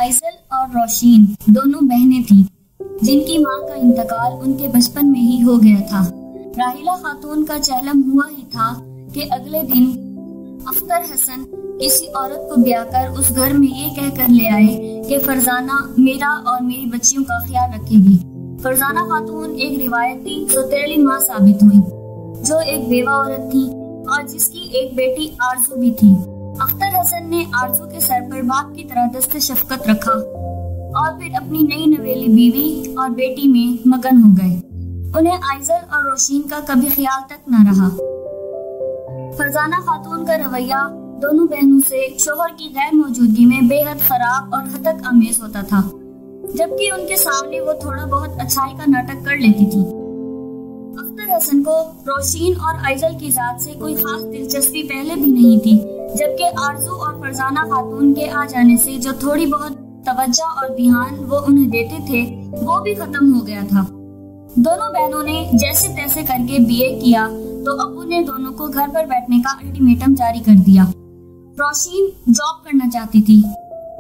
आइजल और रोशीन दोनों बहनें थीं, जिनकी मां का इंतकाल उनके बचपन में ही हो गया था। राहिला खातून का चहलम हुआ ही था कि अगले दिन अख्तर हसन किसी औरत को ब्याह कर उस घर में ये कहकर ले आए कि फरजाना मेरा और मेरी बच्चियों का ख्याल रखेगी। फरजाना खातून एक रिवायती सौतेली मां साबित हुई, जो एक बेवा औरत थी और जिसकी एक बेटी आरजू भी थी। अख्तर हसन ने आरजू के सर पर बाप की तरह दस्ते शफकत रखा और फिर अपनी नई नवेली बीवी और बेटी में मगन हो गए। उन्हें आइजल और रोशीन का कभी ख्याल तक न रहा। फरजाना खातून का रवैया दोनों बहनों से शोहर की गैर मौजूदगी में बेहद खराब और हतक आमेज होता था, जबकि उनके सामने वो थोड़ा बहुत अच्छाई का नाटक कर लेती थी। अख्तर हसन को रोशीन और आइजल की जात से कोई खास दिलचस्पी पहले भी नहीं थी, जबकि आरजू और फरजाना खातून के आ जाने से जो थोड़ी बहुत तवज्जो और ध्यान वो उन्हें देते थे वो भी खत्म हो गया था। दोनों बहनों ने जैसे तैसे करके बीए किया तो अब्बू ने दोनों को घर पर बैठने का अल्टीमेटम जारी कर दिया। रोशीन जॉब करना चाहती थी,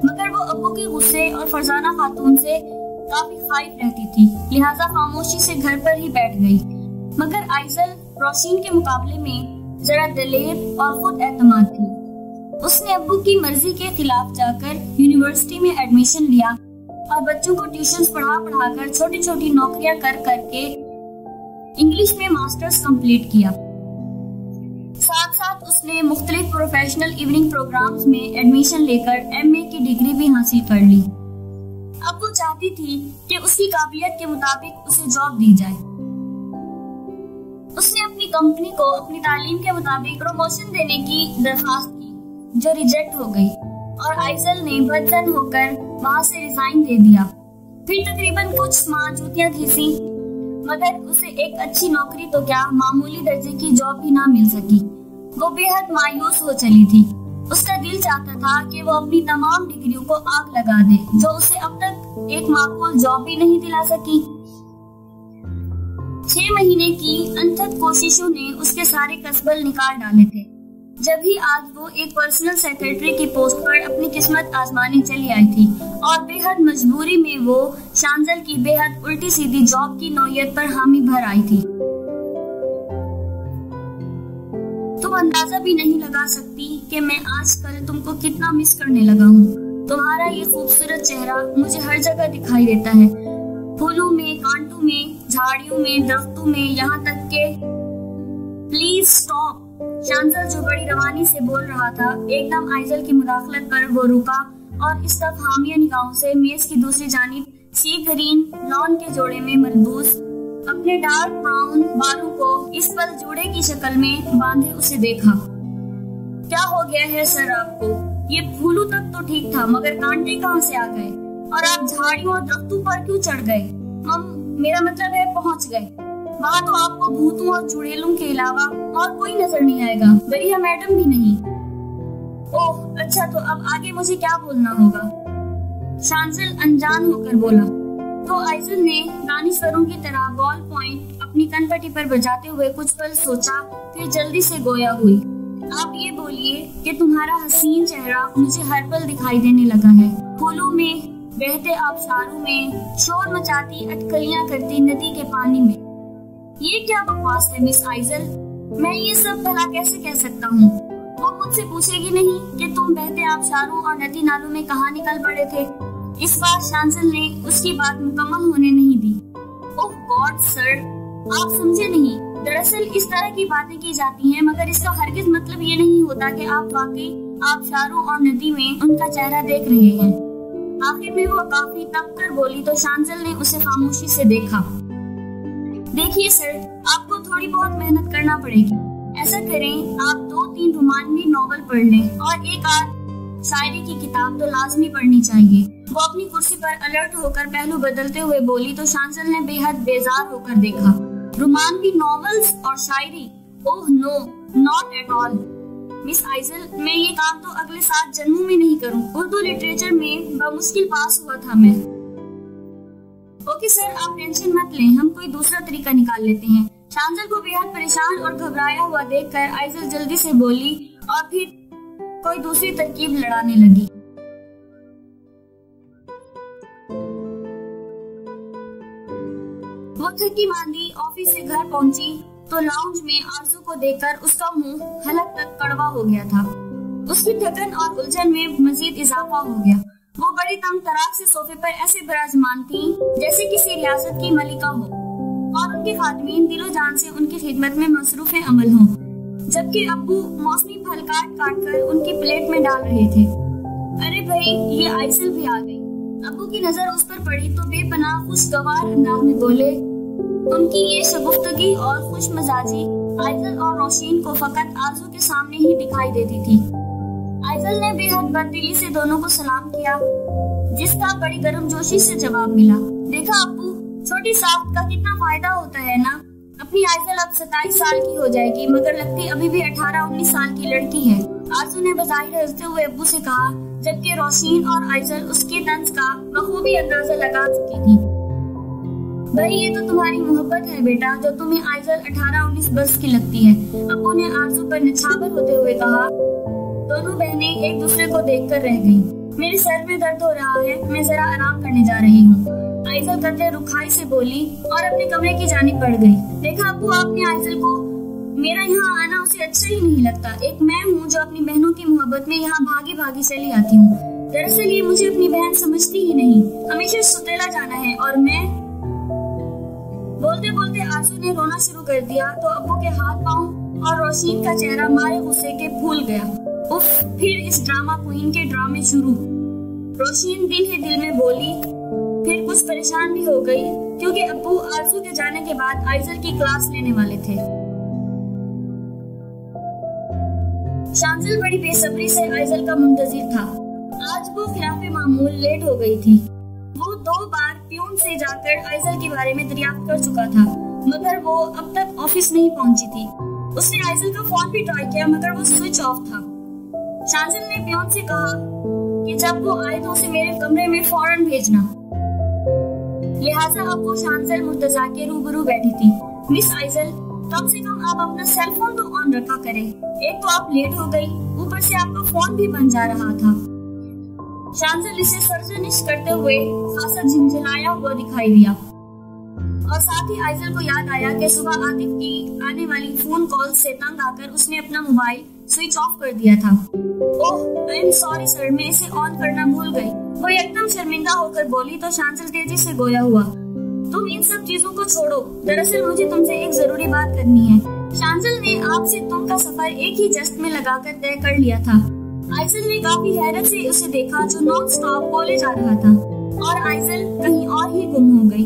मगर वो अब्बू के गुस्से और फरजाना खातून से काफी खाइफ रहती थी, लिहाजा खामोशी से घर पर ही बैठ गई। मगर आइजल रोशीन के मुकाबले में जरा दलेर और खुद एतमाद थी। उसने अब्बू की मर्जी के खिलाफ जाकर यूनिवर्सिटी में एडमिशन लिया और बच्चों को ट्यूशंस पढ़ा कर छोटी छोटी नौकरियां कर करके इंग्लिश में मास्टर्स कंप्लीट किया। साथ साथ उसने मुख्तलिफ प्रोफेशनल इवनिंग प्रोग्राम्स में एडमिशन लेकर एमए की डिग्री भी हासिल कर ली। अब वो चाहती थी कि उसकी काबिलियत के मुताबिक उसे जॉब दी जाए। उसने अपनी कंपनी को अपनी तालीम के मुताबिक प्रमोशन देने की दरखास्त की, जो रिजेक्ट हो गई और आइजल ने बदजन होकर वहां से रिजाइन दे दिया। फिर तकरीबन कुछ माह जूतियां घिसी, मगर उसे एक अच्छी नौकरी तो क्या, मामूली दर्जे की जॉब भी ना मिल सकी। वो बेहद मायूस हो चली थी। उसका दिल चाहता था कि वो अपनी तमाम डिग्रियों को आग लगा दे, जो उसे अब तक एक माकूल जॉब भी नहीं दिला सकी। 6 महीने की अनथक कोशिशों ने उसके सारे कसबल निकाल डाले थे। जब ही आज वो एक पर्सनल सेक्रेटरी की पोस्ट पर अपनी किस्मत आजमाने चली आई थी और बेहद मजबूरी में वो शांजल की बेहद उल्टी सीधी जॉब की नौयत पर हामी भर आई थी। तुम अंदाजा भी नहीं लगा सकती कि मैं आजकल तुमको कितना मिस करने लगा हूँ। तुम्हारा ये खूबसूरत चेहरा मुझे हर जगह दिखाई देता है, फूलों में, कांटों में, झाड़ियों में, दरख्तों में, यहाँ तक के प्लीज स्टॉप। शांजल जो बड़ी रवानी से बोल रहा था, एकदम आइजल की मुदाखलत पर वो रुका और इस तरफ हामिया निगाहों से मेज की दूसरी जानिब सी ग्रीन लॉन के जोड़े में मलबूस अपने डार्क ब्राउन बालों को इस पल जोड़े की शक्ल में बांधे उसे देखा। क्या हो गया है सर आपको? ये फूलों तक तो ठीक था, मगर कांटे कहाँ से आ गए? और आप झाड़ियों और दरख्तों पर क्यों चढ़ गए? मेरा मतलब है पहुँच गए। वहाँ तो आपको भूतों और चुड़ैलों के अलावा और कोई नजर नहीं आएगा, दरिया मैडम भी नहीं। ओह अच्छा, तो अब आगे मुझे क्या बोलना होगा? शांजल अनजान होकर बोला। तो आइजल ने दानिशवरों की तरह बॉल पॉइंट अपनी कनपटी पर बजाते हुए कुछ पल सोचा, फिर जल्दी से गोया हुई। आप ये बोलिए कि तुम्हारा हसीन चेहरा मुझे हर पल दिखाई देने लगा है, फूलों में, बहते आबशारों में, शोर मचाती अटकलियां करती नदी के पानी में। ये क्या बकवास है मिस आइजल? मैं ये सब भला कैसे कह सकता हूँ? वो मुझसे पूछेगी नहीं कि तुम बहते आबशारों और नदी नालों में कहाँ निकल पड़े थे। इस बार शांजल ने उसकी बात मुकम्मल होने नहीं दी। ओह गॉड सर, आप समझे नहीं। दरअसल इस तरह की बातें की जाती हैं, मगर इसका हरगिज मतलब ये नहीं होता कि आप वाकई आबशारों और नदी में उनका चेहरा देख रहे हैं। आखिर में वो काफी तब कर बोली तो शांजल ने उसे खामोशी से देखा। देखिए सर, आपको थोड़ी बहुत मेहनत करना पड़ेगी। ऐसा करें, आप 2-3 रोमांवी नॉवल पढ़ लें और एक आध शायरी की किताब तो लाजमी पढ़नी चाहिए। वो अपनी कुर्सी पर अलर्ट होकर पहलू बदलते हुए बोली तो शांजल ने बेहद बेजार होकर देखा। रोमानवी नॉवेल्स और शायरी? Oh no, not at all Miss आइजल, मैं ये काम तो अगले 7 जन्मों में नहीं करूं। उर्दू लिटरेचर में बमुश्किल पास हुआ था मैं। ओके सर, आप टेंशन मत लें, हम कोई दूसरा तरीका निकाल लेते हैं। शांजल को बेहद परेशान और घबराया हुआ देखकर आइजल जल्दी से बोली और फिर कोई दूसरी तरकीब लड़ाने लगी। वो थकी मांदी ऑफिस से घर पहुंची तो लाउंज में आरजू को देखकर उसका मुंह हलक तक कड़वा हो गया था। उसकी थकन और उलझन में मजीद इजाफा हो गया। वो बड़ी तंग तराक से सोफे पर ऐसे विराजमान थी जैसे किसी रियासत की मलिका हो और उनके खादमीन दिलो जान से उनकी खिदमत में मसरूफ अमल हों, जबकि अब्बू मौसमी फल काट काट कर उनकी प्लेट में डाल रहे थे। अरे भाई, ये आइसल भी आ गई। अब्बू की नजर उस पर पड़ी तो बेपनाह खुशगवार अंदाज में बोले। उनकी ये शगुफ्तगी और खुश मजाजी आइजल और रोशीन को फकत आरजू के सामने ही दिखाई देती थी। आइजल ने बेहद बददिली से दोनों को सलाम किया, जिसका बड़ी गर्मजोशी से जवाब मिला। देखा अब्बू, छोटी साख्त का कितना फायदा होता है ना। अपनी आइजल अब 27 साल की हो जाएगी, मगर लगती अभी भी 18-19 साल की लड़की है। आरजू ने बज़ाहिर हंसते हुए अब्बू से कहा, जबकि रोशीन और आइजल उसके तंज का बखूबी अंदाजा लगा चुकी थी। भाई, ये तो तुम्हारी मोहब्बत है बेटा, जो तुम्हें आइजल 18-19 बरस की लगती है, अब्बू ने आरजू पर निछावर होते हुए कहा। दोनों बहनें एक दूसरे को देखकर रह गईं। मेरे सर में दर्द हो रहा है, मैं जरा आराम करने जा रही हूँ, आइजल कतरे रुखाई से बोली और अपने कमरे की जानिब बढ़ गई। देखा अब्बू, आपने आइजल को मेरा यहाँ आना उसे अच्छा ही नहीं लगता। एक मैं हूँ जो अपनी बहनों की मोहब्बत में यहाँ भागी भागी चली आती हूँ। दरअसल ये मुझे अपनी बहन समझती ही नहीं, हमेशा सुतेला जाना है और मैं। बोलते बोलते आरजू ने रोना शुरू कर दिया तो अब्बू के हाथ पांव और रोशीन का चेहरा मारे गुस्से के फूल गया। उफ, फिर इस ड्रामा क्वीन के ड्रामे शुरू। रोशीन दिल ही दिल में बोली, फिर कुछ परेशान भी हो गई क्योंकि अब्बू आरजू के जाने के बाद आइजल की क्लास लेने वाले थे। शांजिल बड़ी बेसब्री से आइजल का मुंतजिर था। आज वो खिलाफे मामूल लेट हो गई थी। वो 2 बार प्यून से जाकर आइजल के बारे में दरियाफ्त कर चुका था, मगर वो अब तक ऑफिस नहीं पहुंची थी। उसने आइजल का फोन भी ट्राई किया, मगर वो स्विच ऑफ था। शांजिल ने प्यून से कहा कि जब वो आए तो उसे मेरे कमरे में फौरन भेजना। लिहाजा अब वो शांजिल मुर्तजा के रूबरू बैठी थी। मिस आइजल, कम से कम आप अपना सेल फोन तो ऑन रखा करें। एक तो आप लेट हो गई, ऊपर से आपका फोन भी बंद जा रहा था। शांजिल इसे सरजनिश करते हुए खासा झिंझलाया हुआ दिखाई दिया और साथ ही आइजल को याद आया कि सुबह आतिफ की आने वाली फोन कॉल से तंग आकर उसने अपना मोबाइल स्विच ऑफ कर दिया था। ओह, आई एम सॉरी सर, मैं इसे ऑन करना भूल गई। वो एकदम शर्मिंदा होकर बोली तो शांजिल तेजी से गोया हुआ। तुम इन सब चीजों को छोड़ो, दरअसल मुझे तुमसे एक जरूरी बात करनी है। शांजिल ने आपसे तुम का सफर एक ही जस्ट में लगाकर तय कर लिया था। आइजल ने काफी हैरत से उसे देखा जो नॉन स्टॉप बोले जा रहा था और आइजल कहीं और ही गुम हो गई।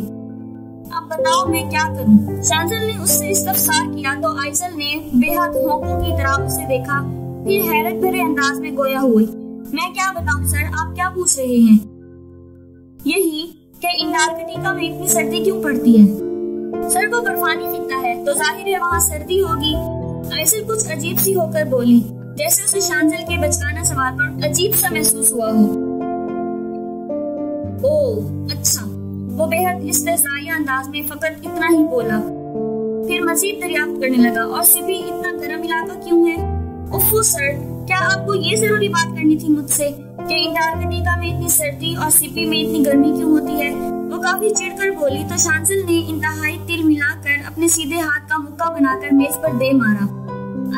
अब बताओ मैं क्या करूं? शांजिल ने उससे इस्तफसार किया तो आइजल ने बेहद होंकों की तरह उसे देखा, फिर हैरत भरे अंदाज में गोया हुई। मैं क्या बताऊं सर, आप क्या पूछ रहे हैं? यही कि अंटार्कटिका में इतनी सर्दी क्यों पड़ती है? सर, वो बर्फानी खित्ता है तो जाहिर है वहाँ सर्दी होगी। आइजल कुछ अजीब सी होकर बोली, जैसे उसे शांजिल के बचकाना सवाल पर अजीब सा महसूस हुआ हो। ओह अच्छा, वो बेहद इस्तेज़ाइया अंदाज में फकत इतना ही बोला, फिर मजीद दरियाफ्त करने लगा। और सिपी, इतना गर्म इलाका क्यों है? उफ़्फ़ू सर, क्या आपको ये जरूरी बात करनी थी मुझसे कि अंटार्कटिका में इतनी सर्दी और सिपी में इतनी गर्मी क्यों होती है? वो काफी चिढ़कर बोली तो शांजिल ने इंतहाई तिल मिलाकर अपने सीधे हाथ का मुक्का बनाकर मेज पर दे मारा।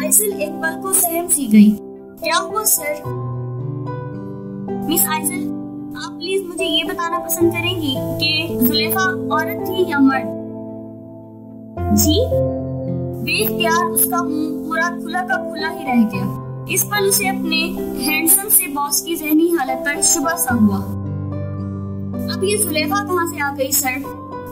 आइजल एक पल को सहम सी गई। क्या हुआ सर? मिस आइजल, आप प्लीज मुझे ये बताना पसंद करेंगी कि जुलेखा औरत थी या मर्द? जी? बेख्तियार उसका मुंह पूरा खुला का खुला ही रह गया। इस पल उसे अपने हैंडसम से बॉस की जहनी हालत पर शुबा सा हुआ। अब ये जुलेखा कहाँ से आ गई सर?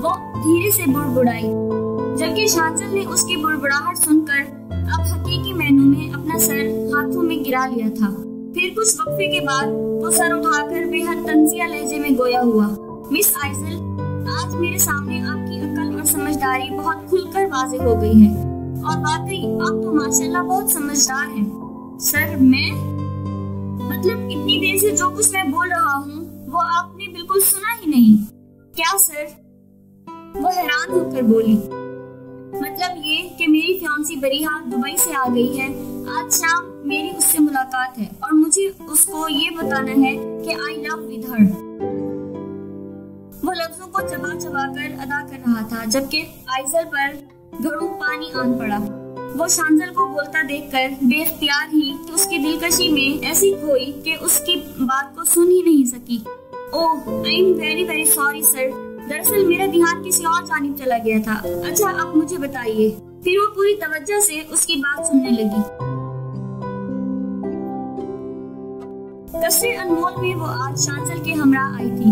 वो धीरे से बुड़बुड़ाई, जबकि शांजिल ने उसकी बुड़बुड़ाहट सुनकर अब हकीकी मैनू में अपना सर हाथों में गिरा लिया था। फिर कुछ वक्फे के बाद वो सर उठाकर बेहद तंजिया लहजे में गोया हुआ। मिस आइजल, आज मेरे सामने आपकी अक्ल और समझदारी बहुत खुलकर वाज़ेह हो गई है और वाकई आप तो माशाल्लाह बहुत समझदार हैं। सर, मैं मतलब इतनी देर से जो कुछ मैं बोल रहा हूँ वो आपने बिल्कुल सुना ही नहीं क्या सर? वो हैरान होकर बोली, मतलब ये कि मेरी फियांसी बरीहा दुबई से आ गई है। आज शाम मेरी उससे मुलाकात है और मुझे उसको ये बताना है कि आई लव विद हर। वो लफ्जों को चबा चबा कर अदा कर रहा था, जबकि आइजल पर घड़ू पानी आन पड़ा। वो शांजल को बोलता देखकर बेख्तियार ही उसकी दिलकशी में ऐसी खोई कि उसकी बात को सुन ही नहीं सकी। Oh, I am very very sorry sir, दरअसल मेरा ध्यान किसी और जानिब चला गया था। अच्छा, अब मुझे बताइए। फिर वो पूरी तवज्जो से उसकी बात सुनने लगी। कस्रे अनमोल में वो आज शांजल के हमरा आई थी।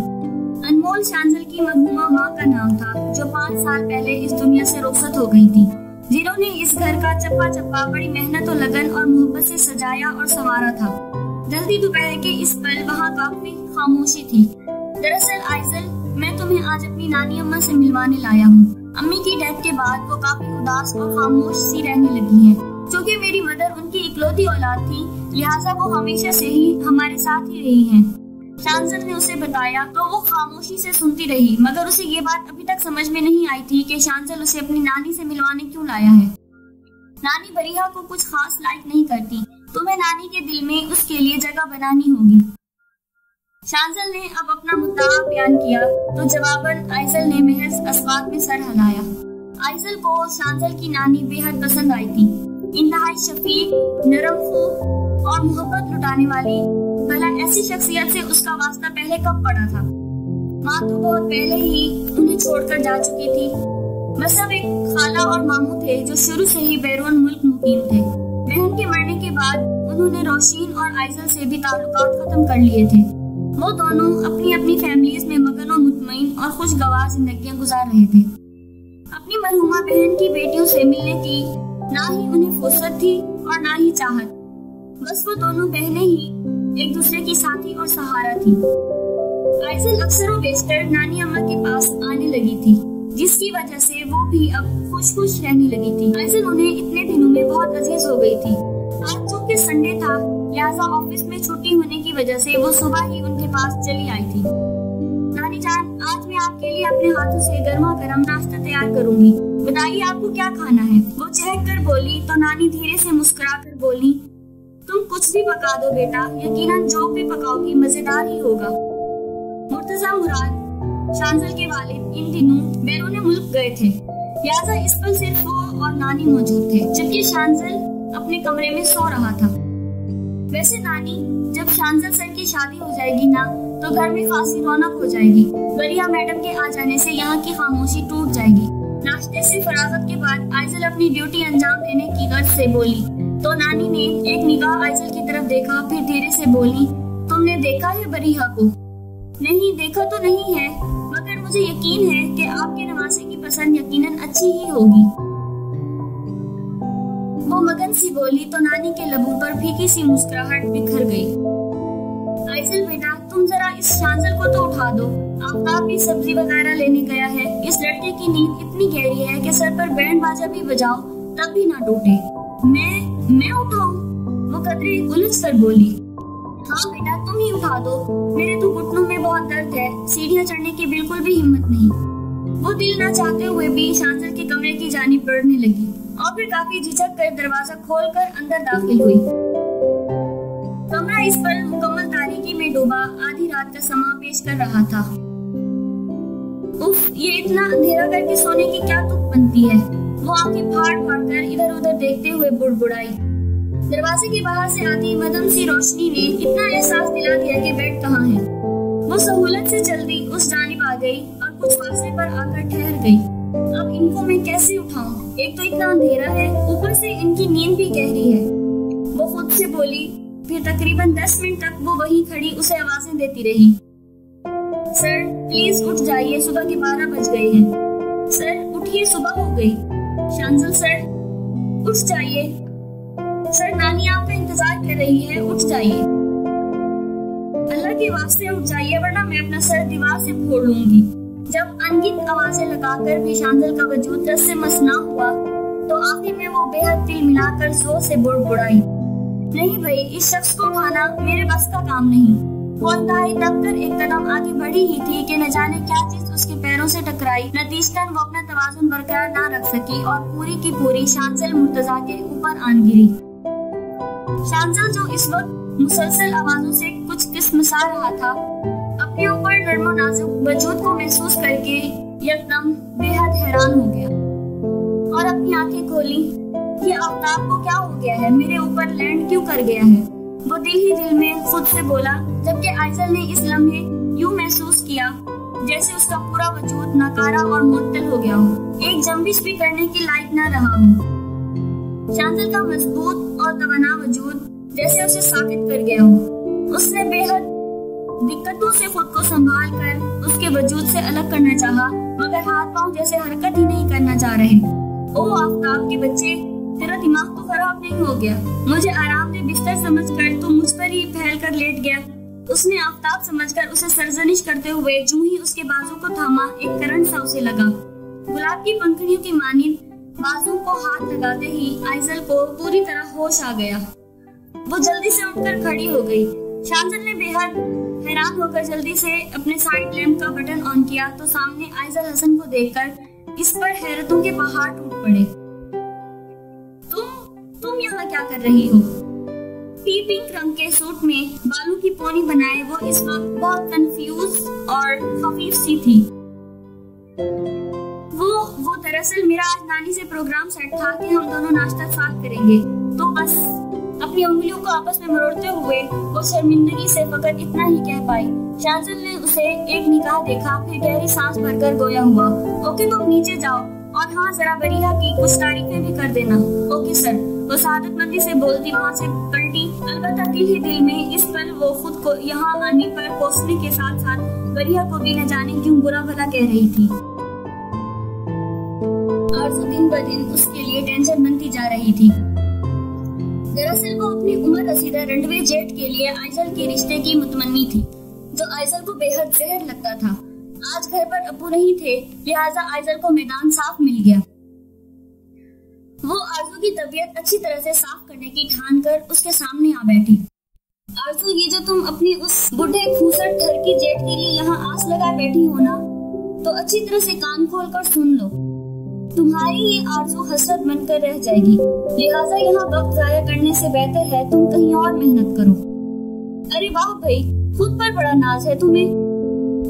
अनमोल शांजल की मरहूमा माँ का नाम था, जो 5 साल पहले इस दुनिया से रुखसत हो गई थी, जिन्होंने इस घर का चप्पा चप्पा बड़ी मेहनत और लगन और मोहब्बत से सजाया और संवारा था। जल्दी दोपहर के इस पल वहाँ काफी खामोशी थी। दरअसल आइजल, मैं तुम्हें आज अपनी नानी अम्मा से मिलवाने लाया हूँ। अम्मी की डेथ के बाद वो काफी उदास और खामोश सी रहने लगी हैं। क्योंकि मेरी मदर उनकी इकलौती औलाद थी, लिहाजा वो हमेशा से ही हमारे साथ ही रही हैं। शांजल ने उसे बताया तो वो खामोशी से सुनती रही, मगर उसे ये बात अभी तक समझ में नहीं आई थी कि शांजल उसे अपनी नानी से मिलवाने क्यों लाया है। नानी बरीहा को कुछ खास लाइक नहीं करती, तुम्हें नानी के दिल में उसके लिए जगह बनानी होगी। शांजल ने अब अपना मुद्दा बयान किया तो जवाबन आइजल ने महज अस्वाद में सर हिलाया। आइजल को शांजल की नानी बेहद पसंद आई थी। इंतहाई शफीक, नरमखो और मोहब्बत लुटाने वाली। भला ऐसी शख्सियत से उसका वास्ता पहले कब पड़ा था? माँ तो बहुत पहले ही उन्हें छोड़कर जा चुकी थी। बस अब एक खाला और मामू थे जो शुरू से ही बैरून मुल्क मुकीम थे। बहन के मरने के बाद उन्होंने रोशीन और आइजल से भी ताल्लुकात खत्म कर लिए थे। वो दोनों अपनी अपनी फैमिलीज में मगन और मुतमईन और खुशगवार जिंदगियां गुजार रहे थे। अपनी मरहूमा बहन की बेटियों से मिलने की ना ही उन्हें फुर्सत थी और ना ही चाहत। बस वो दोनों बहनें ही एक दूसरे की साथी और सहारा थी। आइजल अक्सर बेशतर नानी अम्मा के पास आने लगी थी, जिसकी वजह से वो भी अब खुश खुश रहने लगी थी। आइजल उन्हें इतने दिनों में बहुत अजीज हो गई थी। आज चूंकि संडे था, लिहाजा ऑफिस में छुट्टी होने की वजह से वो सुबह ही उनके पास चली आई थी। नानी जान, आज मैं आपके लिए अपने हाथों से गर्मा गर्म नाश्ता तैयार करूंगी, बताइए आपको क्या खाना है? वो चहक कर बोली तो नानी धीरे से मुस्कुरा कर बोली, तुम कुछ भी पका दो बेटा, यकीनन जो भी पकाओगी मजेदार ही होगा। मुर्तजा मुराद, शांजल के वालिद, इन दिनों बैरून मुल्क गए थे, लिहाजा इस पर सिर्फ वो और नानी मौजूद थे, जबकि शांजल अपने कमरे में सो रहा था। वैसे नानी, जब शांजल सर की शादी हो जाएगी ना, तो घर में खासी रौनक हो जाएगी। बरिया मैडम के आ जाने से यहाँ की खामोशी टूट जाएगी। नाश्ते से फरागत के बाद आइजल अपनी ड्यूटी अंजाम देने की गर्ज से बोली तो नानी ने एक निगाह आइजल की तरफ देखा, फिर धीरे से बोली, तुमने देखा है बरीहा को? नहीं, देखा तो नहीं है, मगर मुझे यकीन है कि आपके नवासे की पसंद यकीनन अच्छी ही होगी। वो मगन सी बोली तो नानी के लबों पर फीकी सी मुस्कुराहट बिखर गई। आइजल बेटा, तुम जरा इस शांजल को तो उठा दो, आफ्ताब भी सब्जी वगैरह लेने गया है। इस लड़के की नींद इतनी गहरी है कि सर पर बैंड बाजा भी बजाओ तब भी ना टूटे। मैं उठाऊं? वो कदरे उलझ कर बोली। हाँ बेटा, तुम ही उठा दो, मेरे तो घुटनों में बहुत दर्द है, सीढ़ियाँ चढ़ने की बिल्कुल भी हिम्मत नहीं। वो दिल न चाहते हुए भी शांजल के कमरे की जानिब बढ़ने लगी और फिर काफी झिझक कर दरवाजा खोलकर अंदर दाखिल हुई। कमरा इस पर मुकम्मल तारीकी में डूबा आधी रात का समा पेश कर रहा था। उफ, ये इतना अंधेरा करके सोने की क्या तुक बनती है? वो आंखें फाड़ फाड़ कर इधर उधर देखते हुए बुड़बुड़ाई। दरवाजे के बाहर से आती मदम सी रोशनी ने इतना एहसास दिला दिया कि बेड कहाँ है। वो सहूलत से जल्दी उस जानिब आ गई और कुछ फासले पर आकर ठहर गई। अब इनको मैं कैसे उठाऊं? एक तो इतना अंधेरा है, ऊपर से इनकी नींद भी गहरी है, वो खुद से बोली। फिर तकरीबन 10 मिनट तक वो वहीं खड़ी उसे आवाजें देती रही। सर प्लीज उठ जाइए, सुबह के 12 बज गए हैं। सर उठिए, सुबह हो गई। शांजल सर उठ जाइए। सर नानी आपका इंतजार कर रही है, उठ जाइए। अल्लाह के वास्ते उठ जाइए, वरना मैं अपना सर दीवार से फोड़ लूंगी। जब अनगिनत आवाजें लगाकर भी शांजल का वजूद रस से मस ना हुआ तो आखिर में वो बेहद दिल मिलाकर जोर से बुड़बुड़ाई, नहीं भाई, इस शख्स को उठाना मेरे बस का काम नहीं। वो इंतहाई दबकर एक कदम आगे बढ़ी ही थी कि न जाने क्या चीज उसके पैरों से टकराई। नतीजतन वो अपना तवाजुन बरकरार ना रख सकी और पूरी की पूरी शांजल मुर्तजा के ऊपर आन गिरी। शांजल, जो इस वक्त मुसलसल आवाजों से कुछ किस्मसा रहा था, अपने ऊपर नर्मो नाजुक वजूद को महसूस करके एकदम बेहद हैरान हो गया और अपनी आंखें खोली कि आफ्ताब को क्या हो गया है, मेरे ऊपर लैंड क्यों कर गया है। वो दिल ही दिल में खुद से बोला, जबकि आइजल ने इस लम्हे यूं महसूस किया जैसे उसका पूरा वजूद नकारा और मुअत्तल हो गया हो, एक जंबिश भी करने की लायक न रहा हो। शांतल का मजबूत और तवाना वजूद जैसे उसे साबित कर गया हो। उसने बेहद दिक्कतों से खुद को संभाल कर उसके वजूद से अलग करना चाहा, मगर हाथ पांव जैसे हरकत ही नहीं करना चाह रहे। ओ आफ्ताब के बच्चे, तेरा दिमाग तो खराब नहीं हो गया? मुझे आरामदेह बिस्तर समझकर तू मुझ पर ही फैल कर लेट गया। उसने आफ्ताब समझकर उसे सरजनिश करते हुए जूं ही उसके बाजू को थामा, एक करंट सा उसे लगा। गुलाब की पंखुड़ियों की मानिंद बाजू को हाथ लगाते ही आइजल को पूरी तरह होश आ गया। वो जल्दी से उठकर खड़ी हो गई। शांतल ने बेहद हैरान होकर जल्दी से अपने साइड लैंप का बटन ऑन किया तो सामने आइजल हसन को देखकर इस पर हैरतों के पहाड़ टूट पड़े। तुम यहाँ क्या कर रही हो? टी पिंक रंग के सूट में बालों की पोनी बनाए वो इस वक्त बहुत कंफ्यूज और खफीफ सी थी। वो दरअसल मेरा आज नानी से प्रोग्राम सेट था कि हम दोनों नाश्ता साथ करेंगे, तो बस अपनी उंगलियों को आपस में मरोड़ते हुए वो शर्मिंदगी से फकत इतना ही कह पाई। शांतल ने उसे एक निगाह देखा, फिर गहरी सांस भरकर गोया हुआ, ओके तुम नीचे जाओ और हाँ जरा बरिया की कुछ तारीफें भी कर देना। ओके सर, वो सादतमंदी से बोलती वहाँ से पलटी। अलबत्ता दिल ही दिल में इस पल वो खुद को यहाँ आने पर कोसने के साथ साथ बरिया को भी न जाने क्यों बुरा भला कह रही थी। आरज़ू दिन ब दिन उसके लिए टेंशन बनती जा रही थी। दरअसल वो अपनी उम्र रसीदा रंडवे जेठ के लिए आइजल के रिश्ते की मुतमन्नी थी, जो आइजल को बेहद जहर लगता था। आज घर पर अब्बू नहीं थे, लिहाजा आइजल को मैदान साफ मिल गया। वो आरज़ू की तबीयत अच्छी तरह से साफ करने की ठान कर उसके सामने आ बैठी। आरज़ू, ये जो तुम अपनी उस बूढ़े खूसट घर की जेठ के लिए यहाँ आस लगाए बैठी हो ना, तो अच्छी तरह से कान खोल कर सुन लो। तुम्हारी ये आरज़ू हसरत बनकर रह जाएगी, लिहाजा यहाँ वक्त जाया करने से बेहतर है तुम कहीं और मेहनत करो। अरे वाह भाई, खुद पर बड़ा नाज है तुम्हें।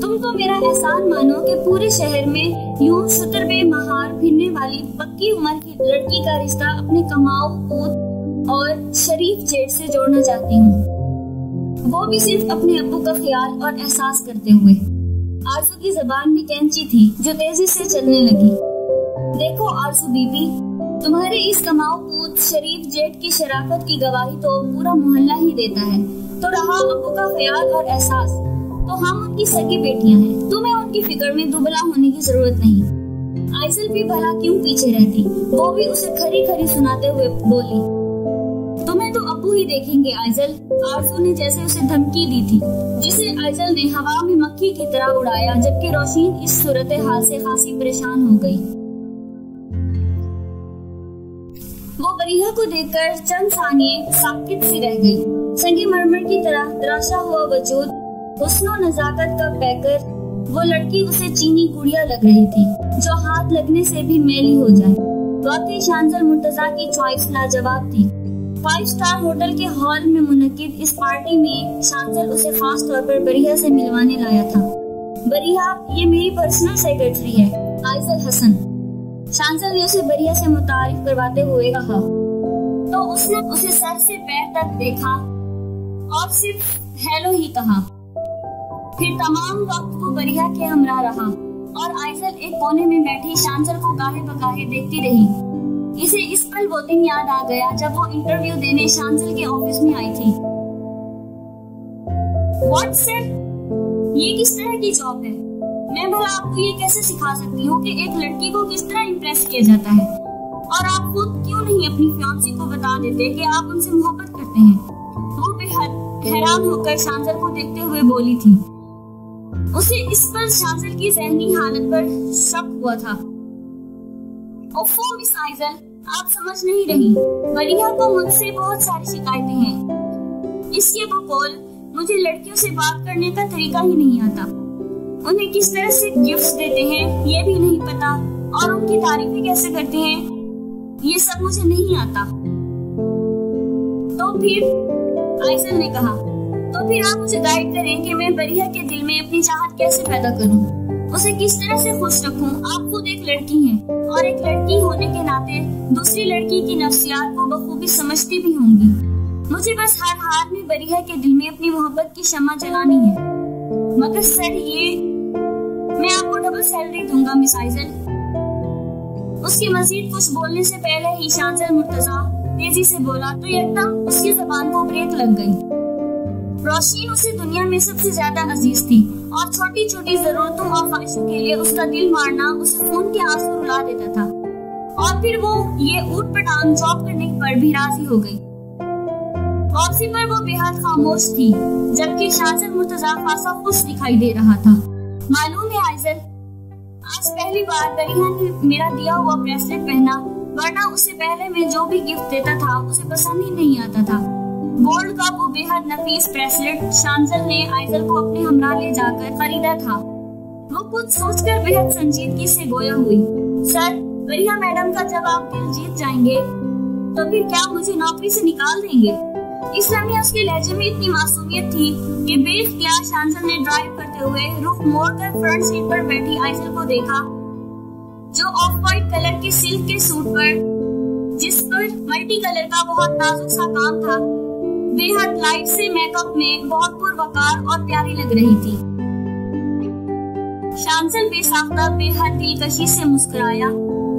तुम तो मेरा एहसान मानो कि पूरे शहर में यूं शुतर बेमहार फिरने वाली पक्की उम्र की लड़की का रिश्ता अपने कमाऊ पूत और शरीफ जेठ से जोड़ना चाहती हूँ, वो भी सिर्फ अपने अब्बू का ख्याल और एहसास करते हुए। आरज़ू की जबान भी कैंची थी जो तेजी से चलने लगी। देखो आरज़ू बीबी, तुम्हारे इस कमाऊ पूत शरीफ जेठ की शराफत की गवाही तो पूरा मोहल्ला ही देता है। तो रहा अब्बू का ख्याल और एहसास, तो हम उनकी सगी बेटियां हैं, तुम्हें उनकी फिक्र में दुबला होने की जरूरत नहीं। आइजल भी भला क्यों पीछे रहती, वो भी उसे खरी खरी सुनाते हुए बोली, तुम्हें तो अब्बू ही देखेंगे आइजल। आरज़ू ने जैसे उसे धमकी दी थी, जिसे आइजल ने हवा में मक्खी की तरह उड़ाया, जबकि रोशीन इस सूरत हाल से खासी परेशान हो गई। वो बरिया को देखकर चंद सानिये साकित सी रह गई। संगमरमर की तरह तराशा हुआ वजूद, हुस्नो नजाकत का पैकर, वो लड़की उसे चीनी गुड़िया लग रही थी जो हाथ लगने से भी मैली हो जाए। वाकई शांतल मुर्तजा की चॉइस लाजवाब थी। 5 स्टार होटल के हॉल में मुनक्किद इस पार्टी में शांतल उसे खास तौर पर बरिया से मिलवाने लाया था। बरिया, ये मेरी पर्सनल सेक्रेटरी है, आइजल हसन। शांतल ने उसे बरिया से मुतारिफ करवाते हुए कहा, तो उसने उसे सर से पैर तक देखा और सिर्फ हेलो ही कहा। फिर तमाम वक्त वो बरिया के हमरा रहा और आइजल एक कोने में बैठी शांतल को गाहे बगाहे देखती रही। इसे इस पल वो दिन याद आ गया जब वो इंटरव्यू देने शांतल के ऑफिस में आई थी। व्हाट सर, ये किस तरह की जॉब है? मैं भला आपको ये कैसे सिखा सकती हूँ कि एक लड़की को किस तरह इम्प्रेस किया जाता है? और आप खुद क्यों नहीं अपनी फियांसी को बता देते कि आप उनसे मोहब्बत करते हैं? वो बेहद हैरान होकर शांतल को देखते हुए बोली थी। उसे इस पर शांतल की ज़हनी हालत पर शक हुआ था। ओफो मिस आइजल, आप समझ नहीं रही, बरिया को मुझसे बहुत सारी शिकायतें हैं। इसके बकौल मुझे लड़कियों से बात करने का तरीका ही नहीं आता। उन्हें किस तरह से गिफ्ट्स देते हैं ये भी नहीं पता, और उनकी तारीफें कैसे करते हैं ये सब मुझे नहीं आता। तो फिर आइजल ने कहा, तो फिर आप मुझे गाइड करें कि मैं बरिया के दिल में अपनी चाहत कैसे पैदा करूं। उसे किस तरह से खुश रखूं? आप खुद एक लड़की हैं और एक लड़की होने के नाते दूसरी लड़की की नफ्सियात को बखूबी समझती भी होंगी। मुझे बस हर हाल में बरीहा के दिल में अपनी मोहब्बत की शम्मा जलानी है। मगर सर, ये मैं आपको डबल सैलरी दूंगा मिस आइजल। उसकी मजीद कुछ बोलने से पहले ही शांजल मुर्तजा तेजी से बोला तो एकदम उसकी जबान को ब्रेक लग गई। रोशीन उसे दुनिया में सबसे ज्यादा अजीज थी और छोटी छोटी जरूरतों और ख्वाहिशों के लिए उसका दिल मारना उसे खून के आंसू रुला देता था। और फिर वो ये ऊट पटांग जॉब करने पर भी राजी हो गई। वापसी पर वो बेहद खामोश थी, जबकि शांजल मुर्तजा खासा खुश दिखाई दे रहा था। मालूम है आइजल, आज पहली बार बरीहा ने मेरा दिया हुआ ब्रेसलेट पहना, वरना उसे पहले मैं जो भी गिफ्ट देता था उसे पसंद ही नहीं आता था। गोल्ड का वो बेहद नफीस ब्रेसलेट शांजल ने आइजल को अपने हमरा ले जाकर खरीदा था। वो कुछ सोचकर बेहद संजीदगी से गोया हुई। सर, बरीहा मैडम का जब आप दिल जीत जाएंगे तो फिर क्या मुझे नौकरी से निकाल देंगे? इस समय उसके लहजे में इतनी मासूमियत थी कि बेख्तियार शांजल ने ड्राइव करते हुए रुख मोड़कर फ्रंट सीट पर बैठी आइजल को देखा, जो ऑफ व्हाइट कलर के सिल्क के सूट पर, जिस पर मल्टी कलर का बहुत नाजुक सा काम था, बेहद लाइट से मेकअप में बहुत पुरवकार और प्यारी लग रही थी। शांजल बेसाख्ता बेहद दिलकशी से मुस्कुराया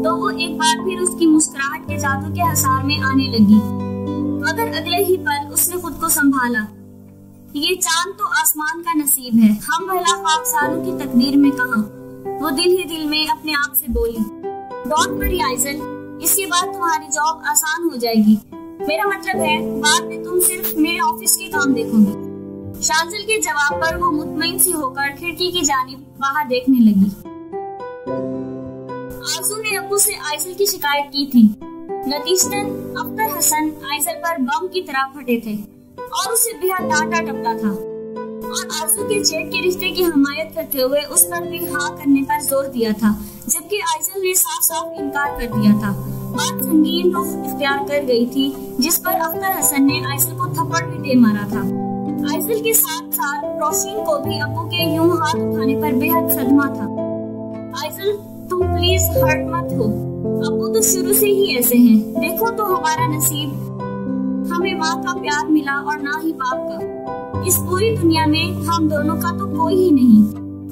तो वो एक बार फिर उसकी मुस्कुराहट के जादू के हसार में आने लगी। मगर अगले ही पल उसने खुद को संभाला। ये चांद तो आसमान का नसीब है, हम भला ख्वाबसारों की तकदीर में कहां। वो दिल ही दिल में अपने आप से बोली, डोंट वरी आइजल, इसके बाद तुम्हारी जॉब आसान हो जाएगी। मेरा मतलब है बाद में तुम सिर्फ मेरे ऑफिस के काम देखोगी। शांजल के जवाब पर वो मुतमईन सी होकर खिड़की की जानिब बाहर देखने लगी। आरज़ू ने अब्बू से आइजल की शिकायत की थी। नतीजतन अख्तर हसन आइजल पर बम की तरह फटे थे और उसे बेहद डांटा टपटा था और आरज़ू के जेठ के रिश्ते की हमायत करते हुए उस पर भी हाँ करने पर जोर दिया था, जबकि आइजल ने साफ साफ इनकार कर दिया था। बात संगीन रुख इख्तियार कर गई थी, जिस पर अख्तर हसन ने आइजल को थप्पड़ भी दे मारा था। आइजल के साथ साथ रोशीन को भी अब्बू के यूं हाथ उठाने पर बेहद सदमा था। आइजल, तुम प्लीज हर्ट मत हो, अब्बू तो शुरू से ही ऐसे हैं। देखो तो हमारा नसीब, हमें माँ का प्यार मिला और ना ही बाप का। इस पूरी दुनिया में हम दोनों का तो कोई ही नहीं।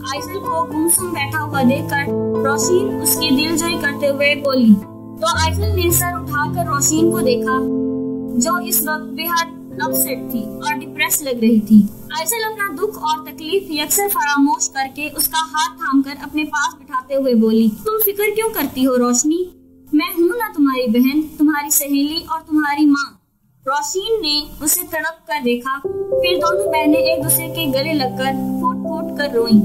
आइजल को गुमसुम बैठा हुआ देखकर रोशीन उसकी दिलजोई करते हुए बोली तो आइजल ने सर उठाकर रोशीन को देखा, जो इस वक्त बेहद अपसेट थी और डिप्रेस लग रही थी। आइजल अपना दुख और तकलीफ यकसर फरामोश करके उसका हाथ थामकर अपने पास बिठाते हुए बोली, तुम फिक्र क्यों करती हो रोशनी, मैं हूँ ना तुम्हारी बहन, तुम्हारी सहेली और तुम्हारी माँ। रोशीन ने उसे तड़प कर देखा, फिर दोनों बहनें एक दूसरे के गले लगकर फूट फूट कर रोईं।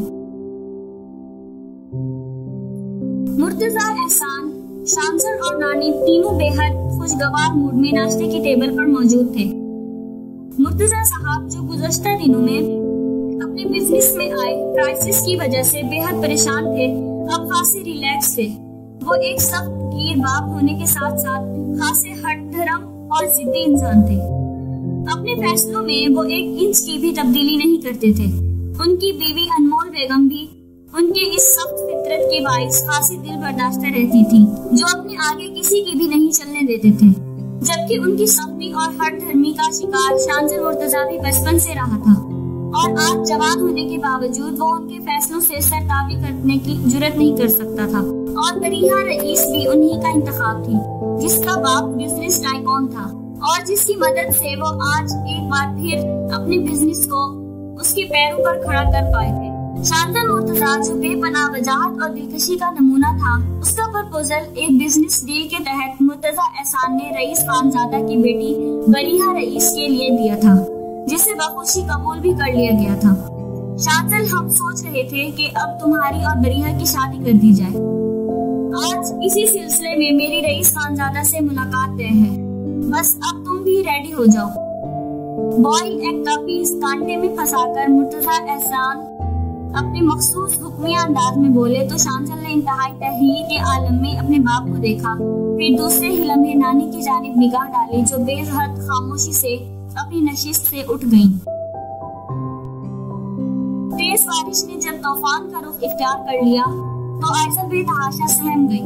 मुर्तजा, एहसान, शांजल और नानी तीनों बेहद खुशगवार मूड में नाश्ते की टेबल पर मौजूद थे। मुर्तजा साहब, जो गुज़श्ता दिनों में अपने बिजनेस में आए क्राइसिस की वजह से बेहद परेशान थे, अब खासे रिलैक्स थे। वो एक सख्त गिर बाप होने के साथ साथ खासे हट धर्म और जिद्दी इंसान थे। अपने फैसलों में वो एक इंच की भी तब्दीली नहीं करते थे। उनकी बीवी अनमोल बेगम भी उनके इस सख्त फितरत के बाइस खासी दिल बर्दाश्त रहती थी, जो अपने आगे किसी की भी नहीं चलने देते थे। जबकि उनकी सख्ती और हर धर्मी का शिकार शांजल मुर्तजा भी बचपन से रहा था और आज जवान होने के बावजूद वो उनके फैसलों से सरताबी करने की जुर्रत नहीं कर सकता था। और बरीहा रईस भी उन्हीं का इंतखाब थी, जिसका बाप बिजनेस टाइकॉन था और जिसकी मदद से वो आज एक बार फिर अपने बिजनेस को उसके पैरों पर खड़ा कर पाए थे। शांजल मुर्तजा, जो बेपनाह वजाहत और दिलकशी का नमूना था, उसका प्रपोजल एक बिजनेस डील के तहत मुर्तजा एहसान ने रईस खानजादा की बेटी बरीहा रईस के लिए दिया था, जिसे बखुशी कबूल भी कर लिया गया था। शांजल, हम सोच रहे थे कि अब तुम्हारी और बरीहा की शादी कर दी जाए। आज इसी सिलसिले में मेरी रईस खानजादा से मुलाकात तय है, बस अब तुम भी रेडी हो जाओ। बॉइल एग का पीस कांटे में फंसाकर मुर्तजा एहसान अपने मखसूस हुक्मिया अंदाज में बोले तो शांजल ने इंतहाई तहलील के आलम में अपने बाप को देखा, फिर दूसरे ही लम्हे नानी की जानिब निगाह डाली, जो बेहद खामोशी से अपनी नशिस्त से उठ गईं। तेज बारिश बारिश ने जब तूफान का रुख इख्तियार कर लिया तो आइज़ल बेतहाशा सहम गई।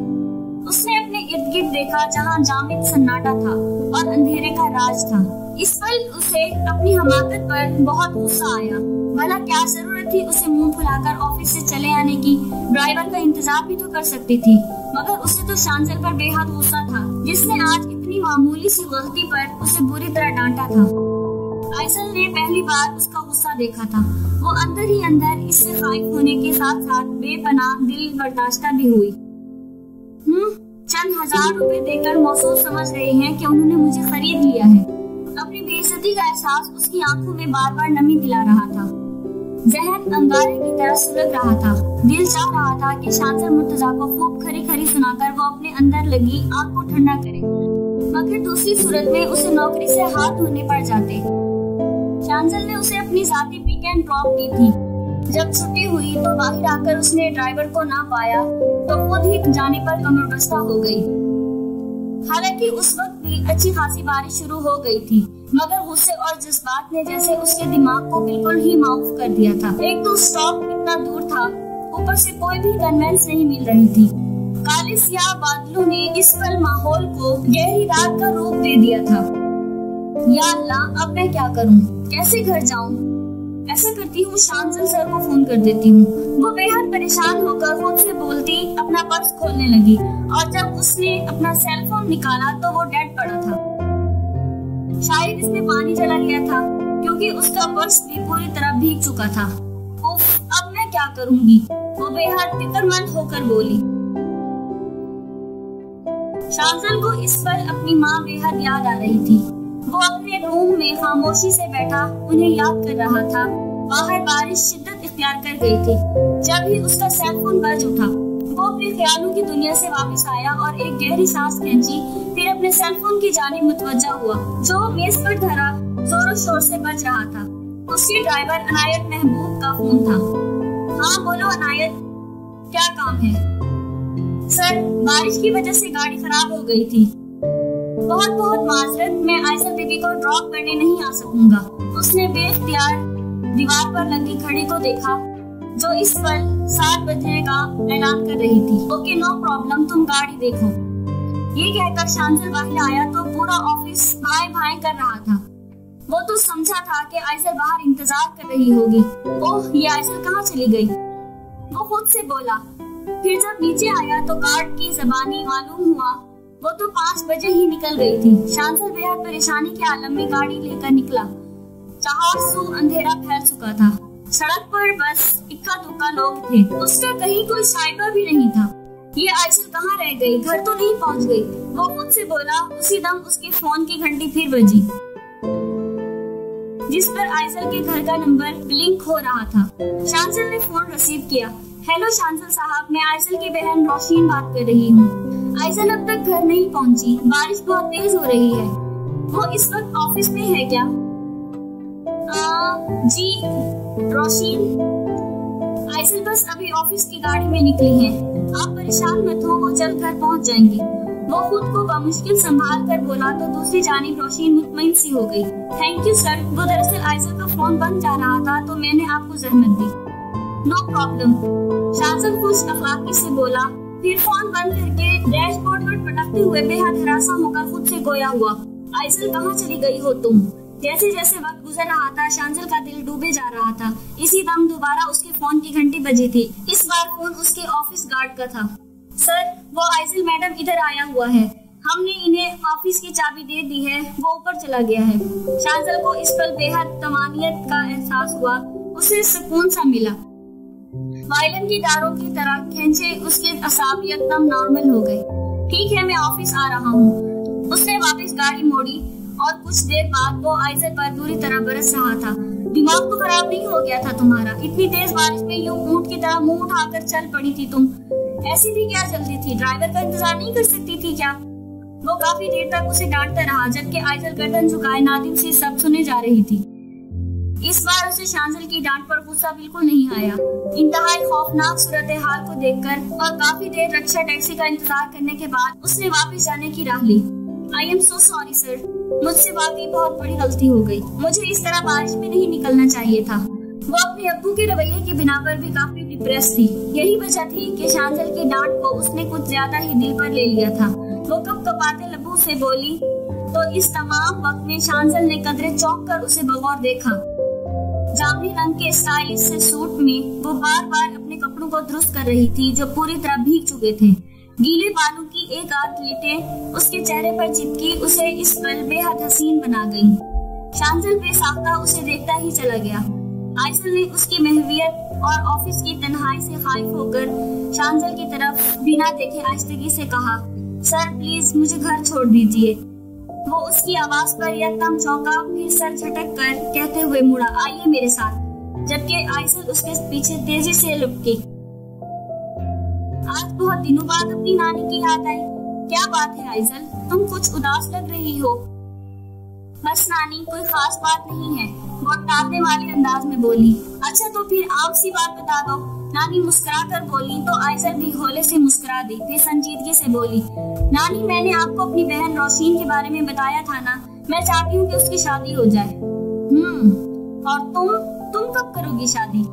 उसने अपने इर्द गिर्द देखा जहाँ जामिद सन्नाटा था और अंधेरे का राज था। इस पल उसे अपनी हमाकत पर बहुत गुस्सा आया। भला क्या जरूरत थी उसे मुंह फुलाकर ऑफिस से चले आने की? ड्राइवर का इंतजार भी तो कर सकती थी। मगर उसे तो शांजल पर बेहद गुस्सा था, जिसने आज इतनी मामूली सी गलती पर उसे बुरी तरह डांटा था। आइज़ल ने पहली बार उसका गुस्सा देखा था। वो अंदर ही अंदर इससे खाइफ होने के साथ साथ बेपनाह दिल बर्दाश्ता भी हुई। चंद हजार रुपए देकर मौसूल समझ रहे हैं कि उन्होंने मुझे खरीद लिया है। अपनी बेइज्जती का एहसास उसकी आंखों में बार बार नमी दिला रहा था। जहन अंगारे की तरह सुलग रहा था। दिल चाह रहा था कि शांजल मुर्तजा को खूब खरी खरी सुनाकर वो अपने अंदर लगी आग को ठंडा करे, मगर दूसरी सूरत में उसे नौकरी से हाथ धोने पड़ जाते। शांजल ने उसे अपनी जाती पिक एंड ड्रॉप दी थी। जब छुट्टी हुई तो बाहर आकर उसने ड्राइवर को ना पाया तो खुद ही जाने पर कमरबस्ता हो गई। हालांकि उस वक्त भी अच्छी खासी बारिश शुरू हो गई थी, मगर गुस्से और जज्बात ने जैसे उसके दिमाग को बिल्कुल ही माऊफ कर दिया था। एक तो स्टॉप इतना दूर था, ऊपर से कोई भी कन्वेंस नहीं मिल रही थी। काले स्याह बादलों ने इस पल माहौल को गहरी रात का रूप दे दिया था। या अल्लाह, अब मैं क्या करूं? कैसे घर जाऊं? ऐसा करती हूँ, शांजल सर को फोन कर देती हूँ। वो बेहद परेशान होकर खुद से बोलती अपना पर्स खोलने लगी और जब उसने अपना सेल फोन निकाला तो वो डेड पड़ा था। शायद इसमें पानी चला गया था क्योंकि उसका पर्स भी पूरी तरह भीग चुका था। उफ, अब मैं क्या करूँगी? वो बेहद फिक्रमंद होकर बोली। शांजल को इस पल अपनी माँ बेहद याद आ रही थी। वो अपने रूम में खामोशी से बैठा उन्हें याद कर रहा था। बाहर बारिश शिद्दत इख्तियार कर गई थी। जब ही उसका सेल फोन बज उठा, वो अपने ख्यालों की दुनिया से वापस आया और एक गहरी सांस खींची, फिर अपने सेल फोन की जानिब मुतवज्जा हुआ, जो मेज पर धरा जोरों शोर से बज रहा था। उसके ड्राइवर अनायत महबूब का फोन था। हाँ बोलो अनायत, क्या काम है? सर, बारिश की वजह से गाड़ी खराब हो गई थी। बहुत बहुत माजरत, मैं आइज़ल बीबी को ड्रॉप करने नहीं आ सकूंगा। उसने बेख्तियार दीवार पर लगी घड़ी को देखा जो इस पल 7 बजने का ऐलान कर रही थी। ओके, नो प्रॉब्लम, तुम गाड़ी देखो। ये कहकर शांजल बाहर आया तो पूरा ऑफिस भाई भाई कर रहा था। वो तो समझा था कि आइज़ल बाहर इंतजार कर रही होगी। ओह, ये आइज़ल कहाँ चली गई? वो खुद से बोला। फिर जब नीचे आया तो गार्ड की ज़बानी मालूम हुआ वो तो 5 बजे ही निकल गई थी। शांजल बेहद परेशानी के आलम में गाड़ी लेकर निकला। चारों अंधेरा फैल चुका था। सड़क पर बस इक्का दुक्का लोग थे। उसका कहीं कोई साइबर भी नहीं था। ये आइज़ल कहाँ रह गई? घर तो नहीं पहुँच गई? वो खुद से बोला। उसी दम उसके फोन की घंटी फिर बजी, जिस पर आइज़ल के घर का नंबर ब्लिंक हो रहा था। शांजल ने फोन रिसीव किया। हेलो शांजल साहब, मैं आइज़ल की बहन रोशीन बात कर रही हूँ। आइज़ल अब तक घर नहीं पहुँची। बारिश बहुत तेज हो रही है। वो इस वक्त ऑफिस में है क्या? जी रोशीन, आइज़ल बस अभी ऑफिस की गाड़ी में निकली है। आप परेशान मत हो, वो जल्द घर पहुँच जाएंगी। वो खुद को बमुश्किल संभाल कर बोला तो दूसरी जानिब रोशीन मुतमईन सी हो गई। थैंक यू सर, वो दरअसल आइज़ल का फोन बंद जा रहा था तो मैंने आपको जहमत दी। नो प्रॉब्लम, शांजल खुश अखलाकी से बोला, फिर फोन बंद करके डैशबोर्ड पर पटकते हुए बेहद हरासा होकर खुद से गोया हुआ। आइज़ल कहाँ चली गई हो तुम? जैसे जैसे वक्त गुजर रहा था शांजल का दिल डूबे जा रहा था। इसी दम दोबारा उसके फोन की घंटी बजी थी। इस बार फोन उसके ऑफिस गार्ड का था। सर, वो आइज़ल मैडम इधर आया हुआ है। हमने इन्हें ऑफिस की चाबी दे दी है, वो ऊपर चला गया है। शांजल को इस पल बेहद तमानियत का एहसास हुआ। उसे सुकून सा मिला। वायलिन की तारों की तरह खींचे उसके असाब एकदम नॉर्मल हो गए। ठीक है, मैं ऑफिस आ रहा हूँ। उसने वापस गाड़ी मोड़ी और कुछ देर बाद वो आइज़ल पर बुरी तरह बरस रहा था। दिमाग तो खराब नहीं हो गया था तुम्हारा? इतनी तेज बारिश में यूं ऊंट की तरह मुंह उठाकर चल पड़ी थी तुम। ऐसी भी क्या जल्दी थी? ड्राइवर का इंतजार नहीं कर सकती थी क्या? वो काफी देर तक उसे डांटता रहा जबकि आइज़ल गर्दन झुकाए नादिम से सब सुने जा रही थी। इस बार उसे शांजल की डांट पर गुस्सा बिल्कुल नहीं आया। इंतहाई खौफनाक सूरत हाल को देखकर और काफी देर रक्षा टैक्सी का इंतजार करने के बाद उसने वापस जाने की राह ली। I am so sorry sir, मुझसे वाकई बहुत बड़ी गलती हो गई। मुझे इस तरह बारिश में नहीं निकलना चाहिए था। वो अपने अब्बू के रवैये की बिना पर भी काफी डिप्रेस थी। यही वजह थी कि शांजल की डांट को उसने कुछ ज्यादा ही दिल पर ले लिया था। वो कब कपाते लबों से बोली तो इस तमाम वक्त में शांजल ने कदरे चौंक कर उसे बगौर देखा। जामुनी रंग के स्टाइलिश से सूट में वो बार बार अपने कपड़ों को दुरुस्त कर रही थी जो पूरी तरह भीग चुके थे। गीले बालों की एक आध लीटें उसके चेहरे पर चिपकी उसे इस पल बेहद हसीन बना गई। शांजल बेसाख्ता उसे देखता ही चला गया। आइसल ने उसकी महवियत और ऑफिस की तन्हाई से खाइफ होकर शांजल की तरफ बिना देखे आहिस्तगी से कहा, सर प्लीज मुझे घर छोड़ दीजिए। वो उसकी आवाज पर यकदम चौंका, फिर सर झटक कर कहते हुए मुड़ा, आइए मेरे साथ, जबकि आइसल उसके पीछे तेजी से लुढ़की। आज बहुत दिनों बाद अपनी नानी की याद आई। क्या बात है आइसल, तुम कुछ उदास लग रही हो। बस नानी, कोई खास बात नहीं है, वो टालने वाले अंदाज में बोली। अच्छा तो फिर आप सी बात बता दो। नानी मुस्कुरा कर बोली तो आइसल भी होले से मुस्कुरा दी, फिर संजीदगी से बोली, नानी मैंने आपको अपनी बहन रोशीन के बारे में बताया था ना, मैं चाहती हूँ कि उसकी शादी हो जाए। और तुम कब करोगी शादी?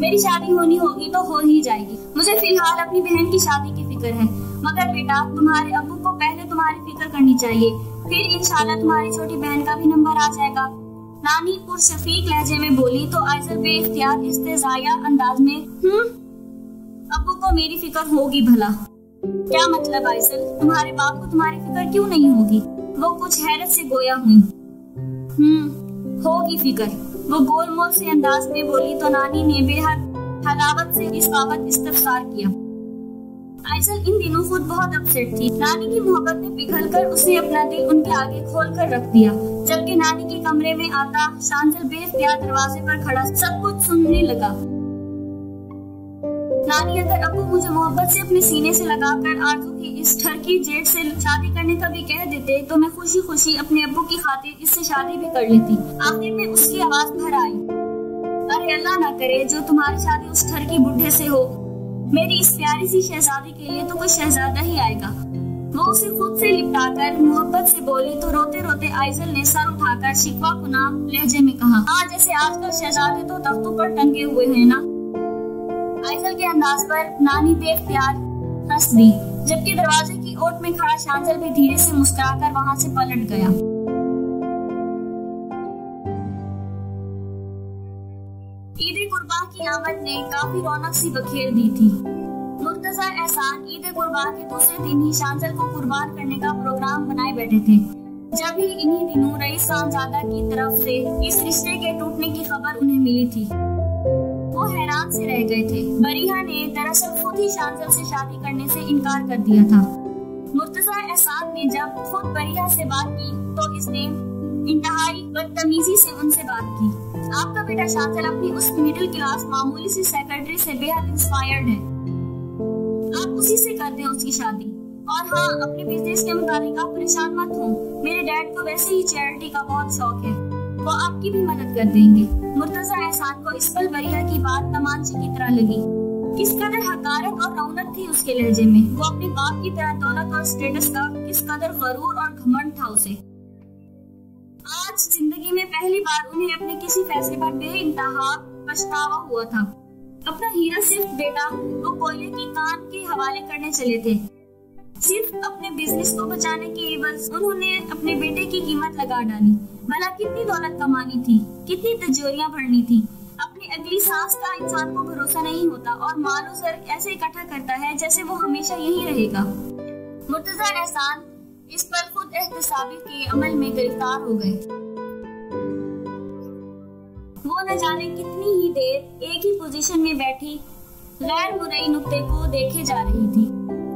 मेरी शादी होनी होगी तो हो ही जाएगी। मुझे फिलहाल अपनी बहन की शादी की फिक्र है, मगर बेटा तुम्हारे अब्बू को पहले तुम्हारी फिक्र करनी चाहिए, फिर इंशाल्लाह तुम्हारी छोटी बहन का भी नंबर आ जाएगा। नानी पुरशफीक लहजे में बोली तो आइसल बेइख्तियार इस्तेज़ाया अंदाज में अब्बू को मेरी फिक्र होगी भला। क्या मतलब आइसल, तुम्हारे बाप को तुम्हारी फिक्र क्यों नहीं होगी? वो कुछ हैरत से गोया हुई। होगी फिक्र, वो गोलमोल से अंदाज में बोली तो नानी ने बेहद हलावत से इस बाबत इस्तफसार किया। आइसल इन दिनों खुद बहुत अपसेट थी। नानी की मोहब्बत में पिघलकर उसने अपना दिल उनके आगे खोल कर रख दिया। जबकि नानी के कमरे में आता शांजल बेइख्तियार दरवाजे पर खड़ा सब कुछ सुनने लगा। नानी, अगर अब्बू मुझे मोहब्बत से अपने सीने से लगाकर आरज़ू की इस ठरकी जेठ से शादी करने का भी कह देते तो मैं खुशी खुशी अपने अब्बू की खातिर इससे शादी भी कर लेती। आखिर में उसकी आवाज भर आई, अरे अल्लाह ना करे जो तुम्हारी शादी उस ठरकी बुढ़े से हो। मेरी इस प्यारी सी शहजादी के लिए तो कोई शहजादा ही आएगा। वो उसे खुद से लिपटाकर मोहब्बत से बोली तो रोते रोते आइसल ने सर उठाकर शिकवा कुनाम लहजे में कहा, हाँ जैसे आजकल शहजादे तो तख्तों पर टंगे हुए हैं ना। आइसल के अंदाज पर नानी बेइख्तियार हंस दी, जबकि दरवाजे की ओट में खड़ा शांजल भी धीरे से मुस्कुराकर वहां से पलट गया। ईद कुर्बान की आमद ने काफी रौनक सी बखेर दी थी। मुर्तजा एहसान ईद कुर्बान के दूसरे दिन ही शांजल को कुर्बान करने का प्रोग्राम बनाए बैठे थे। जब ही इन्हीं दिनों रईस खानजादा की तरफ से इस रिश्ते के टूटने की खबर उन्हें मिली थी, वो हैरान से रह गए थे। बरिहा ने दरअसल खुद ही शांजल से शादी करने से इनकार कर दिया था। मुर्तजा एहसान ने जब खुद बरिहा से बात की तो इसने इंतहाई बदतमीजी से उनसे बात की। आपका बेटा शांजल अपनी उस मिडिल क्लास मामूली सी सेक्रेटरी से बेहद इंस्पायर्ड है, आप उसी से कर दें उसकी शादी। और हाँ, अपने बिजनेस के मुताबिक आप परेशान मत हो, मेरे डैड को वैसे ही चैरिटी का बहुत शौक है, वो आपकी भी मदद कर देंगे। मुर्तजा एहसान को इस पल बरिहा की बात तमांचे की तरह लगी। किस कदर हकारत और रौनक थी उसके लहजे में। वो अपने बाप की तरह दौलत और स्टेटस का किस कदर गरूर और घमंड था उसे। आज जिंदगी में पहली बार उन्हें अपने किसी फैसले पर बेइंतहा पछतावा हुआ था। अपना हीरा सिर्फ बेटा वो कोयले की कान के हवाले करने चले थे। सिर्फ अपने बिजनेस को बचाने के एवज उन्होंने अपने बेटे की कीमत लगा डाली। भला कितनी दौलत कमानी थी, कितनी तिजोरियां भरनी थी। अपनी अगली सांस का इंसान को भरोसा नहीं होता और मालो जर ऐसे इकट्ठा करता है जैसे वो हमेशा यही रहेगा। मुर्तजा एहसान इस पर खुद एहतसाबी के अमल में गिरफ्तार हो गए। वो न जाने कितनी ही देर एक ही पोजीशन में बैठी गैर मुरई नुक्ते को देखे जा रही थी,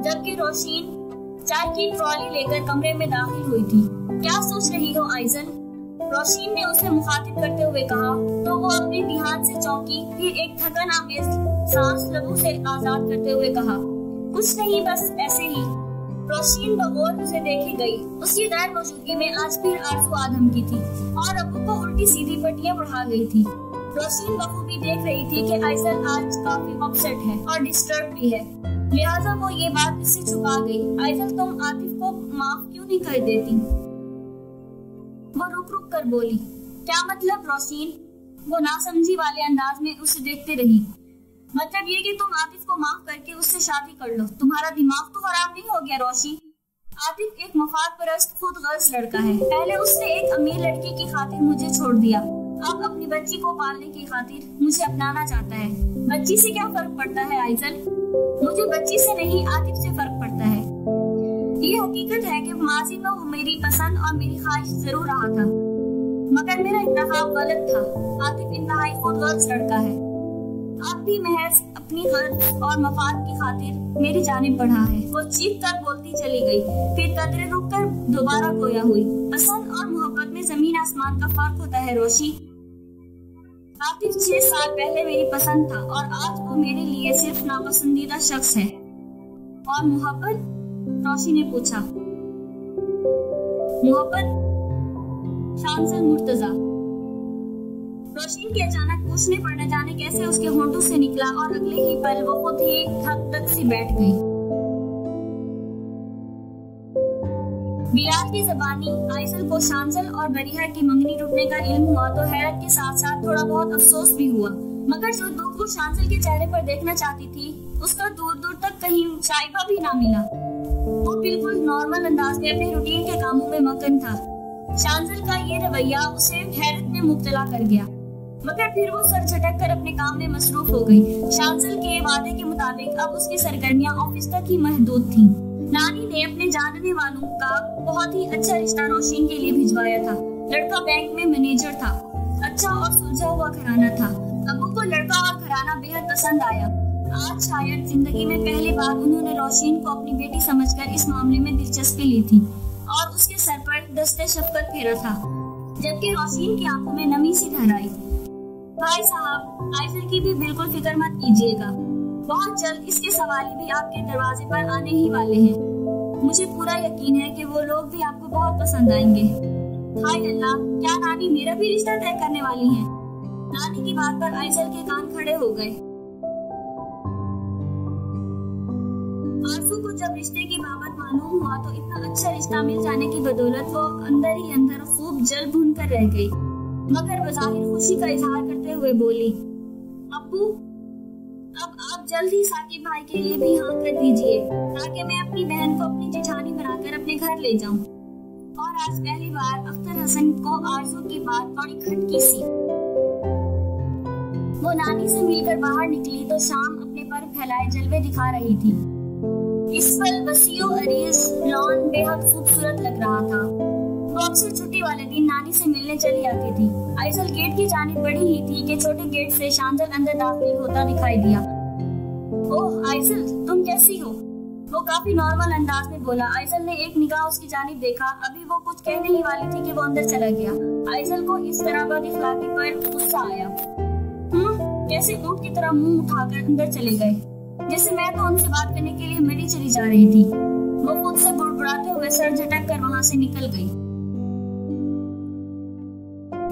जबकि रोशीन चाय की ट्रॉली लेकर कमरे में दाखिल हुई थी। क्या सोच रही हो आइजल? रोशीन ने उसे मुखातिब करते हुए कहा तो वो अपने ध्यान से चौंकी, फिर एक थकन आमेज सांस लबों से आजाद करते हुए कहा, कुछ नहीं बस ऐसे ही। रोशीन बगौर उसे देखे गई। उसकी गैर मौजूदगी में आज फिर आरज़ू आदम की थी और अब्बू को उल्टी सीधी पट्टियां बढ़ा गई थी। रोशीन बखूबी देख रही थी कि आइजल आज काफी अपसेट है और डिस्टर्ब भी है, लिहाजा वो ये बात इससे छुपा गई। आइजल तुम आतिफ को माफ क्यों नहीं कर देती? वो रुक रुक कर बोली, क्या मतलब रोशीन? वो नासमझी वाले अंदाज में उसे देखते रही। मतलब ये कि तुम आतिफ को माफ करके उससे शादी कर लो। तुम्हारा दिमाग तो खराब नहीं हो गया रोशी? आतिफ एक मफाद परस्त खुद गर्ज लड़का है। पहले उसने एक अमीर लड़की की खातिर मुझे छोड़ दिया, अब अपनी बच्ची को पालने की खातिर मुझे अपनाना चाहता है। बच्ची से क्या फर्क पड़ता है आइजल? मुझे बच्ची से नहीं, आतिफ से फर्क पड़ता है। ये हकीकत है कि माजी में वो मेरी पसंद और मेरी ख्वाहिश जरूर रहा था, मगर मेरा इंतखाब गलत था। आतिफ इंतहाई खुदगर्ज लड़का है। अब भी महज अपनी गर्ज और मफाद की खातिर मेरी जानिब बढ़ा है। वो चीख कर बोलती चली गई, फिर कतरे रुक कर दोबारा गोया हुई। पसंद और मोहब्बत में जमीन आसमान का फर्क होता है रोशी। आतिफ 6 साल पहले मेरी पसंद था और आज वो मेरे लिए सिर्फ नापसंदीदा शख्स है। और मोहब्बत? रोशी ने पूछा। मोहब्बत? शांसल मुर्तजा। रोशनी के अचानक पूछने पर न जाने कैसे उसके होंठों से निकला और अगले ही पल वो खुद ही हद तक सी बैठ गई। बिलाल की ज़बानी आइसल को शांसल और बरीहा की मंगनी टूटने का इल्म हुआ तो हैरत के साथ साथ थोड़ा बहुत अफसोस भी हुआ, मगर जो दुख वो शांसल के चेहरे पर देखना चाहती थी उसका दूर दूर तक कहीं शाइबा भी ना मिला। वो बिल्कुल नॉर्मल अंदाज में अपने रूटीन के कामों में मगन था। शांसल का ये रवैया उसे हैरत में मुब्तला कर गया, मगर फिर वो सर झटक कर अपने काम में मसरूफ हो गई। शांसल के वादे के मुताबिक अब उसकी सरगर्मियां ऑफिस तक ही महदूद थीं। नानी ने अपने जानने वालों का बहुत ही अच्छा रिश्ता रोशीन के लिए भिजवाया था। लड़का बैंक में मैनेजर था, अच्छा और सुलझा हुआ घराना था। अब्बू को लड़का और घराना बेहद पसंद आया। आज शायद जिंदगी में पहली बार उन्होंने रोशीन को अपनी बेटी समझकर इस मामले में दिलचस्पी ली थी और उसके सर पर दस्ते शफकत फेरा था, जबकि रोशीन की आंखों में नमी सी ठहराई। भाई साहब, आइसल की भी बिल्कुल फिक्र मत कीजिएगा, बहुत जल्द इसके सवाली भी आपके दरवाजे पर आने ही वाले हैं। मुझे पूरा यकीन है कि वो लोग भी आपको बहुत पसंद आएंगे। हाय अल्लाह, क्या नानी मेरा भी रिश्ता तय करने वाली हैं? नानी की बात पर आइसल के कान खड़े हो गए। आरज़ू को जब रिश्ते की बाबत मालूम हुआ तो इतना अच्छा रिश्ता मिल जाने की बदौलत वो अंदर ही अंदर खूब जल भून कर रह गई, मगर बज़ाहिर खुशी का इजहार करते हुए बोली, अब्बू अब आप जल्द ही साकिब भाई के लिए भी हाँ कर दीजिए ताकि मैं अपनी बहन को अपनी जेठानी बनाकर अपने घर ले जाऊं। और आज पहली बार अख्तर हसन को आरज़ू की बात थोड़ी खटकी सी। वो नानी से मिलकर बाहर निकली तो शाम अपने पर फैलाए जलवे दिखा रही थी। इस पल वसीओ अरीज लॉन बेहद खूबसूरत लग रहा था। वो अक्सर छुट्टी वाले दिन नानी से मिलने चली आती थी। आइसल गेट की जानिब बढ़ी ही थी कि छोटे गेट से शांसल अंदर दाखिल होता दिखाई दिया। ओह आइसल, तुम कैसी हो? वो काफी नॉर्मल अंदाज में बोला। आइसल ने एक निगाह उसकी जानिब देखा। अभी वो कुछ कहने ही वाली थी कि वो अंदर चला गया। आइसल को इस तरह बदअखलाकी पर गुस्सा आया। कैसे ऊंट की तरह मुंह उठाकर अंदर चले गए, जैसे मैं तो उनसे बात करने के लिए मरी चली जा रही थी। वो खुद से बुड़बुड़ाते हुए सर झटक कर वहाँ से निकल गई।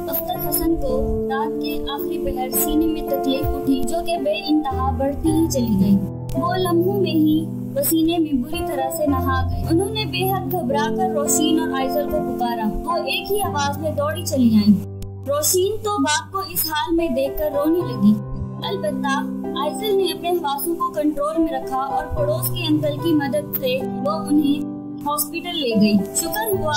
अख्तर हसन को रात के आखिरी पहर सीने में तकलीफ उठी जो कि बेइंतहा बढ़ती ही चली गई। वो लम्हों में ही पसीने में बुरी तरह से नहा गए। उन्होंने बेहद घबराकर रोशीन और आइसल को पुकारा। वो एक ही आवाज में दौड़ी चली आईं। रोशीन तो बाप को इस हाल में देखकर रोने लगी। अलबत्ता आइसल ने अपने हवासों को कंट्रोल में रखा और पड़ोस के अंकल की मदद से वो उन्हें हॉस्पिटल ले गई। शुक्र हुआ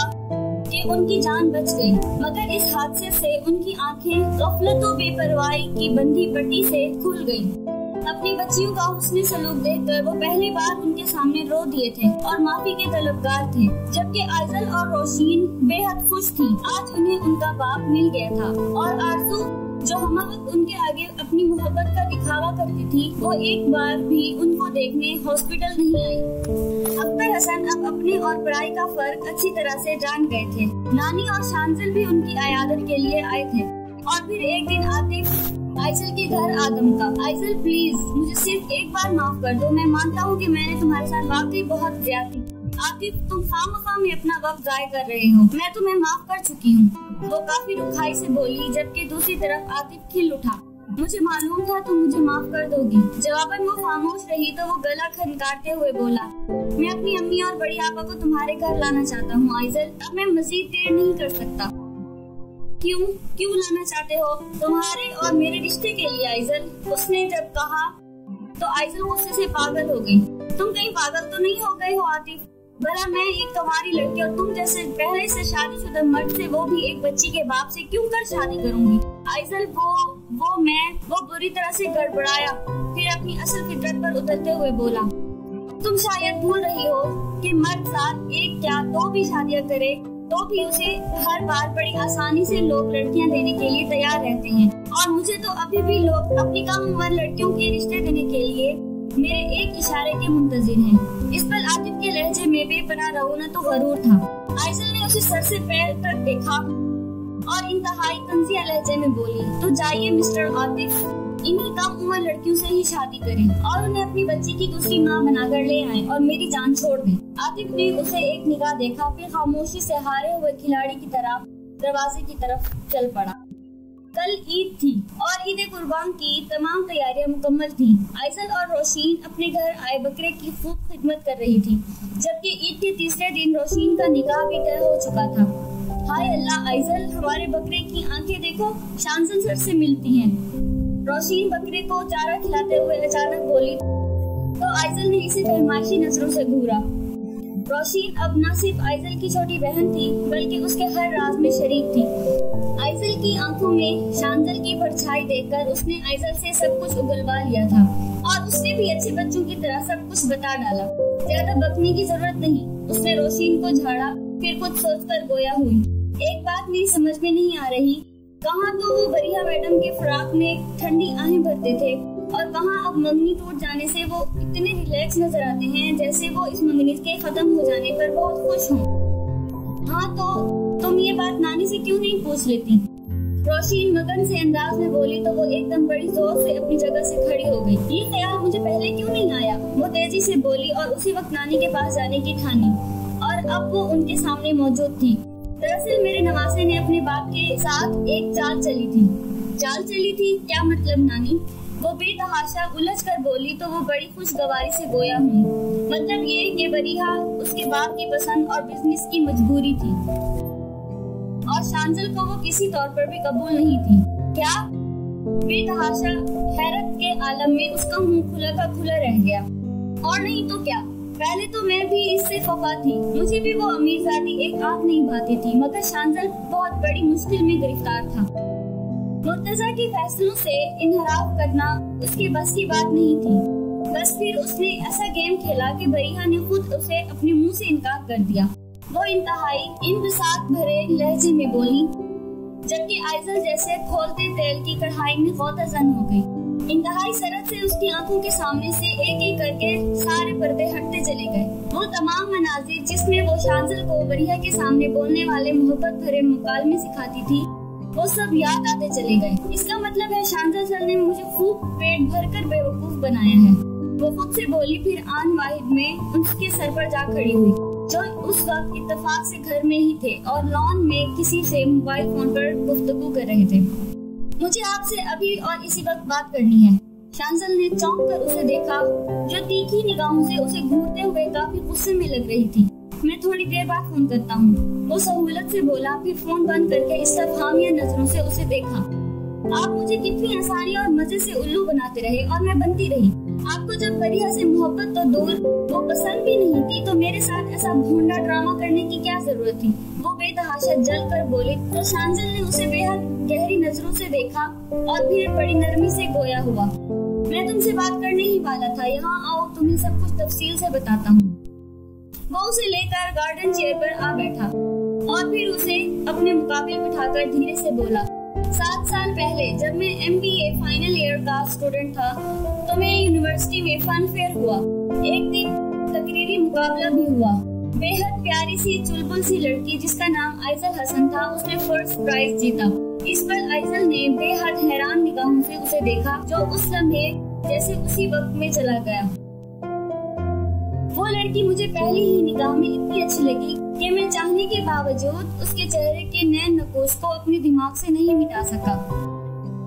कि उनकी जान बच गई, मगर इस हादसे से उनकी आंखें गफलत और बेपरवाही की बंधी पट्टी से खुल गईं। अपनी बच्चियों का हुस्न सलूक देखकर वो पहली बार उनके सामने रो दिए थे और माफी के तलबगार थे, जबकि आइसल और रोशीन बेहद खुश थी। आज उन्हें उनका बाप मिल गया था और आरज़ू जो हम वक्त उनके आगे अपनी मोहब्बत का दिखावा करती थी, वो एक बार भी उनको देखने हॉस्पिटल नहीं आई। अख्तर हसन अब अपने और पढ़ाई का फर्क अच्छी तरह से जान गए थे। नानी और शांसल भी उनकी अयादत के लिए आए थे। और फिर एक दिन आतिफ आइसल के घर आदम का। आइसल प्लीज मुझे सिर्फ एक बार माफ कर दो, मैं मानता हूँ कि मैंने तुम्हारे साथ वाकई बहुत ज्यादती। आतिफ, तुम खामखा में अपना वक्त जाया कर रहे हो, मैं तुम्हें माफ कर चुकी हूँ। वो काफी रुखाई से बोली, जबकि दूसरी तरफ आतिफ खिल उठा। मुझे मालूम था तुम मुझे माफ कर दोगी। जवाबन वो खामोश रही तो वो गला खनकारते हुए बोला, मैं अपनी अम्मी और बड़ी आपा को तुम्हारे घर लाना चाहता हूँ आइसल, अब मैं मजीद देर नहीं कर सकता। क्यों क्यों लाना चाहते हो? तुम्हारे और मेरे रिश्ते के लिए आइजल, उसने जब कहा तो आइजल गुस्से से पागल हो गई। तुम कहीं पागल तो नहीं हो गए हो आतिफ? भला मैं एक तुम्हारी लड़की और तुम जैसे पहले से शादीशुदा मर्द से, वो भी एक बच्ची के बाप से, क्यों कर शादी करूंगी? आइजल वो बुरी तरह से गड़बड़ाया, फिर अपनी असल फितरत पर उतरते हुए बोला, तुम शायद भूल रही हो कि मर्द साथ एक क्या दो भी शादियां करे तो भी उसे हर बार बड़ी आसानी से लोग लड़कियां देने के लिए तैयार रहते हैं, और मुझे तो अभी भी लोग अपनी कम उम्र लड़कियों के रिश्ते देने के लिए मेरे एक इशारे के मुंतजिर हैं। इस पर आतिफ के लहजे में बेपनाह रौनक तो गरूर था। आइजल ने उसे सर से पैर तक देखा और इंतहाई तंजिया लहजे में बोली, तो जाइए मिस्टर आतिफ, इन्हीं कम उम्र लड़कियों से ही शादी करें और उन्हें अपनी बच्ची की दूसरी माँ बनाकर ले आएं और मेरी जान छोड़ दें। आतिफ ने उसे एक निगाह देखा, फिर खामोशी से हारे हुए खिलाड़ी की तरह दरवाजे की तरफ चल पड़ा। कल ईद थी और ईद कुर्बान की तमाम तैयारियां मुकम्मल थी। आइजल और रोशीन अपने घर आए बकरे की खूब खिदमत कर रही थी, जबकि ईद के तीसरे दिन रोशीन का निकाह भी तय हो चुका था। हाय अल्लाह आइजल, हमारे बकरे की आंखें देखो, शानसन सर से मिलती हैं। रोशीन बकरे को चारा खिलाते हुए अचानक बोली तो आइजल ने इसे फहमाइशी नजरों से घूरा। रोशीन अब न सिर्फ आइजल की छोटी बहन थी, बल्कि उसके हर राज में शरीक थी। आइजल की आंखों में शानजल की परछाई देखकर उसने आइजल से सब कुछ उगलवा लिया था और उसने भी अच्छे बच्चों की तरह सब कुछ बता डाला। ज्यादा बकने की जरूरत नहीं। उसने रोशीन को झाड़ा, फिर कुछ सोचकर गोया हुई। एक बात मेरी समझ में नहीं आ रही, कहाँ तो वो बरिया मैडम के फ्राक में ठंडी आहें भरते थे और कहाँ अब मंगनी टूट जाने से वो इतने रिलैक्स नजर आते हैं, जैसे वो इस मंगनी के खत्म हो जाने पर बहुत खुश हों। हाँ तो तुम ये बात नानी से क्यों नहीं पूछ लेती? रोशीन मगन से अंदाज में बोली तो वो एकदम बड़ी जोर से अपनी जगह से खड़ी हो गई। ये ख्याल मुझे पहले क्यों नहीं आया? वो तेजी से बोली और उसी वक्त नानी के पास जाने की ठानी, और अब वो उनके सामने मौजूद थी। दरअसल मेरे नवासे ने अपने बाप के साथ एक चाल चली थी। चाल चली थी क्या मतलब नानी? वो बेतहाशा उलझ कर बोली तो वो बड़ी खुशगवारी से गोया हुई। मतलब ये कि बरीहा उसके बाप की पसंद और बिजनेस की मजबूरी थी और शांजल को वो किसी तौर पर भी कबूल नहीं थी। क्या? बेतहाशा हैरत के आलम में उसका मुंह खुला का खुला रह गया। और नहीं तो क्या, पहले तो मैं भी इससे खफा थी। मुझे भी वो अमीरजादी एक आंख नहीं भाती थी, मगर शांजल बहुत बड़ी मुश्किल में गिरफ्तार था। मुर्तजा के फैसलों से इनहराफ करना उसकी बस की बात नहीं थी। बस फिर उसने ऐसा गेम खेला कि बरीहा ने खुद उसे अपने मुंह से इनकार कर दिया। वो इंतहाई इंबिसात भरे लहजे में बोली, जबकि आइजल जैसे खोलते तेल की कढ़ाई में गौतजन हो गई। इंतहाई सरत से उसकी आंखों के सामने से एक एक करके सारे पर्दे हटते चले गए। वो तमाम मनाजिर जिसमें वो शांजल को बरीहा के सामने बोलने वाले मोहब्बत भरे मुकालमे सिखाती थी, वो सब याद आते चले गए। इसका मतलब है शांजल सर ने मुझे खूब पेट भरकर बेवकूफ बनाया है। वो खुद से बोली, फिर आन वाहिद में उसके सर पर जा खड़ी हुई, जो उस वक्त इत्तेफाक से घर में ही थे और लॉन में किसी से मोबाइल फोन पर गुफ्तगू कर रहे थे। मुझे आपसे अभी और इसी वक्त बात करनी है। शांजल ने चौंक कर उसे देखा, जो तीखी निगाहों से उसे घूरते हुए काफी गुस्से में लग रही थी। मैं थोड़ी देर बाद फोन करता हूँ, वो सहूलत से बोला, फिर फोन बंद करके इस्तफहामिया नजरों से उसे देखा। आप मुझे कितनी आसानी और मजे से उल्लू बनाते रहे और मैं बनती रही। आपको जब बरिया से मोहब्बत तो दूर वो पसंद भी नहीं थी, तो मेरे साथ ऐसा भोंडा ड्रामा करने की क्या जरूरत थी? वो बेतहाशा जल कर बोली तो शांजल ने उसे बेहद गहरी नजरों से देखा और फिर बड़ी नरमी से गोया हुआ। मैं तुमसे बात करने ही वाला था, यहाँ आओ, तुम्हें सब कुछ तफसील से बताता हूँ। वो उसे लेकर गार्डन चेयर पर आ बैठा और फिर उसे अपने मुकाबिल बिठाकर धीरे से बोला, 7 साल पहले जब मैं MBA फाइनल ईयर का स्टूडेंट था, तो मेरी यूनिवर्सिटी में फन फेयर हुआ। एक दिन तकरीरी मुकाबला भी हुआ। बेहद प्यारी सी चुलबुल सी लड़की जिसका नाम आइजल हसन था, उसने फर्स्ट प्राइज जीता। इस पर आइजल ने बेहद हैरान निगाहों से उसे देखा, जो उस लम्हे जैसे उसी वक्त में चला गया। वो लड़की मुझे पहली ही निगाह में इतनी अच्छी लगी कि मैं चाहने के बावजूद उसके चेहरे के नैन नकोश को अपने दिमाग से नहीं मिटा सका।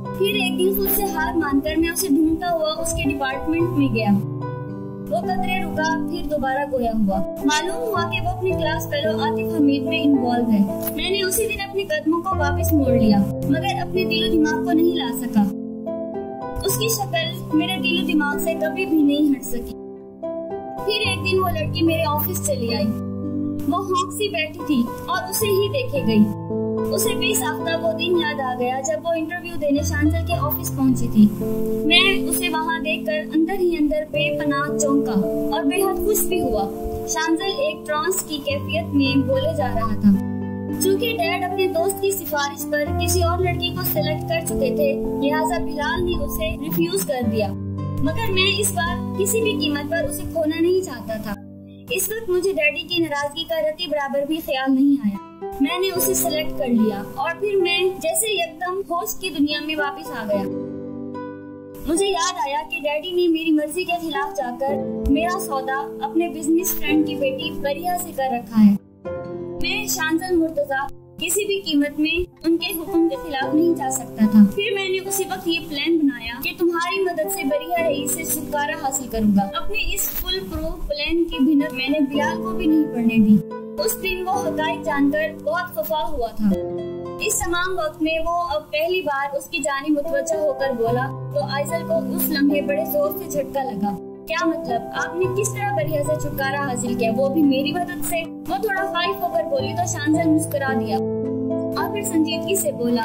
फिर एक दिन खुद से हार मानकर मैं उसे ढूंढता हुआ उसके डिपार्टमेंट में गया। वो कदरे रुका, फिर दोबारा गोया हुआ। मालूम हुआ कि वो अपनी क्लास फेलो आतिफ हमीद में इन्वॉल्व है। मैंने उसी दिन अपने कदमों को वापस मोड़ लिया, मगर अपने दिलो दिमाग को नहीं ला सका। उसकी शक्ल मेरे दिलो दिमाग से कभी भी नहीं हट सकी। फिर एक दिन वो लड़की मेरे ऑफिस चली आई। वो हॉक सी बैठी थी और उसे ही देखे गई। उसे बेसाख्ता वो दिन याद आ गया जब वो इंटरव्यू देने शांजल के ऑफिस पहुंची थी। मैं उसे वहां देखकर अंदर ही अंदर बेपनाह चौंका और बेहद खुश भी हुआ। शांजल एक ट्रांस की कैफियत में बोले जा रहा था। चूँकि डैड अपने दोस्त की सिफारिश पर किसी और लड़की को सिलेक्ट कर चुके थे, लिहाजा बिलाल ने उसे रिफ्यूज कर दिया। मगर मैं इस बार किसी भी कीमत पर उसे खोना नहीं चाहता था। इस वक्त मुझे डैडी की नाराजगी का रत्ती बराबर भी ख्याल नहीं आया। मैंने उसे सिलेक्ट कर लिया और फिर मैं जैसे एकदम होश की दुनिया में वापस आ गया। मुझे याद आया कि डैडी ने मेरी मर्जी के खिलाफ जाकर मेरा सौदा अपने बिजनेस फ्रेंड की बेटी बरिया से कर रखा है। मैं शांजल मुर्तजा किसी भी कीमत में उनके हुक्म के खिलाफ नहीं जा सकता था। फिर मैंने उसी वक्त ये प्लान बनाया कि तुम्हारी मदद से बरिया रईस से छुटकारा हासिल करूंगा। अपने इस फुल प्रूफ प्लान की भिनक मैंने बिलाल को भी नहीं पड़ने दी। उस दिन वो हकायक जानकर बहुत खफा हुआ था। इस तमाम वक्त में वो अब पहली बार उसकी जानी मुतवज्जा होकर बोला तो आइजल को उस लम्हे बड़े जोर से झटका लगा। क्या मतलब? आपने किस तरह बरिया से छुटकारा हासिल किया, वो भी मेरी मदद से? वो थोड़ा खाइफ होकर बोली तो शांजल मुस्कुरा दिया और फिर संजीदगी से बोला,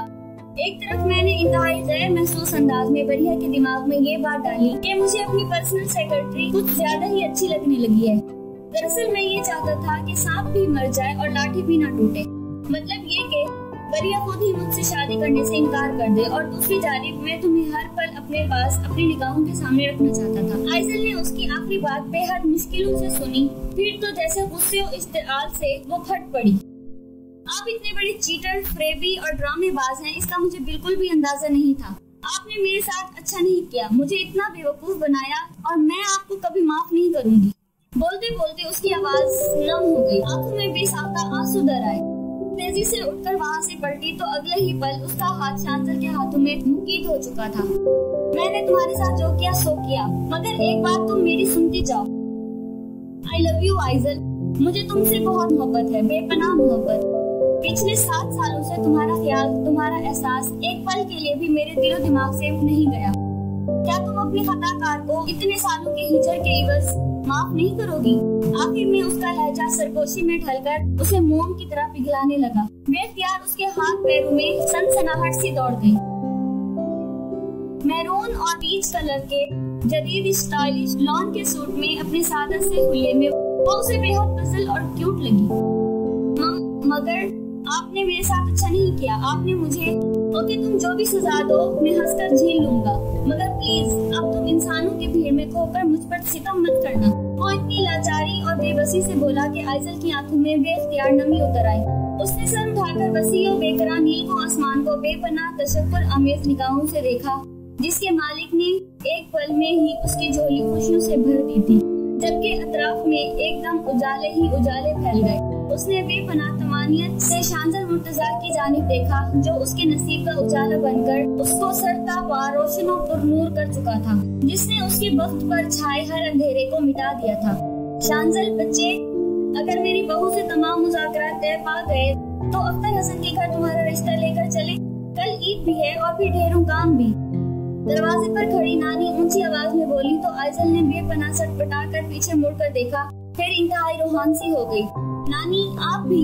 एक तरफ मैंने इंतहाई गैर महसूस अंदाज में बरिया के दिमाग में ये बात डाली कि मुझे अपनी पर्सनल सेक्रेटरी कुछ ज्यादा ही अच्छी लगने लगी है। दरअसल मैं ये चाहता था कि सांप भी मर जाए और लाठी भी ना टूटे। मतलब ये कि बरिया खुद ही मुझसे शादी करने से इनकार कर दे और दूसरी जानिब मैं तुम्हें हर पल अपने पास अपनी निगाहों के सामने रखना चाहता था। आइजल ने उसकी आखिरी बात बेहद मुश्किलों से सुनी। फिर तो जैसे गुस्से और इश्तिआल से वो फट पड़ी। आप इतने बड़े चीटर, फ्रेबी और ड्रामेबाज हैं, इसका मुझे बिल्कुल भी अंदाजा नहीं था। आपने मेरे साथ अच्छा नहीं किया, मुझे इतना बेवकूफ बनाया और मैं आपको कभी माफ नहीं करूंगी। बोलते बोलते उसकी आवाज नम हो गई, आंखों में बेसाख्ता आंसू दर आए। तेजी से उठकर वहाँ से पलटी तो अगले ही पल उसका हाथ शांजल के हाथों में मुकीद हो चुका था। मैंने तुम्हारे साथ जो किया सो किया, मगर एक बात तुम मेरी सुनती जाओ। आई लव यू आइजल, मुझे तुमसे बहुत मोहब्बत है, बेपनाह मोहब्बत। पिछले 7 सालों से तुम्हारा ख्याल, तुम्हारा एहसास एक पल के लिए भी मेरे दिलो दिमाग से नहीं गया। क्या तुम अपने खताकार को इतने सालों के हिजर के इवज माफ नहीं करोगी? आखिर में उसका लहजा सरगोशी में ढलकर उसे मोम की तरह पिघलाने लगा। बेख्तियार उसके हाथ पैरों में सनसनाहट सी दौड़ गई। मैरून और पीच कलर के जदीद स्टाइलिश लॉन के सूट में अपने सादा से हुल्ले में वो उसे बेहद पसंद और क्यूट लगी। मगर आपने मेरे साथ अच्छा नहीं किया। आपने मुझे ओके तुम जो भी सजा दो मैं हंसकर झेल लूंगा, मगर प्लीज अब तुम इंसानों की भीड़ में खोकर मुझ पर सितम मत करना। वो इतनी लाचारी और बेबसी से बोला कि आइजल की आंखों में बेख्तियार नमी उतर आई। उसने सर उठाकर वसी और बेकरार नील को आसमान को बेपनाह तशक्कुर आमेज निगाहों से देखा, जिसके मालिक ने एक पल में ही उसकी झोली खुशियों से भर दी थी, जबकि अतराफ में एकदम उजाले ही उजाले फैल गए। उसने बेपनाह तमानियत से शांजल मुर्तजा की जानिब देखा, जो उसके नसीब का उजाला बनकर उसको सरता हुआ रोशनों पुरनूर कर चुका था, जिसने उसके वक्त पर छाए हर अंधेरे को मिटा दिया था। शांजल बच्चे, अगर मेरी बहू से तमाम मुज़ाकरात तय पा गए तो अख्तर हसन के घर तुम्हारा रिश्ता लेकर चले। कल ईद भी है और भी ढेरों काम भी। दरवाजे पर खड़ी नानी ऊंची आवाज में बोली तो आइजल ने बेपनाह सटपटा कर पीछे मुड़कर देखा, फिर इंतहाई रूहानी हो गई। नानी आप भी।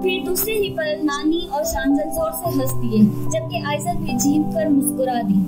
फिर दूसरे ही पल नानी और शांजल जोर से हंस दिए, जबकि आइजल भी झीम कर मुस्कुरा दी।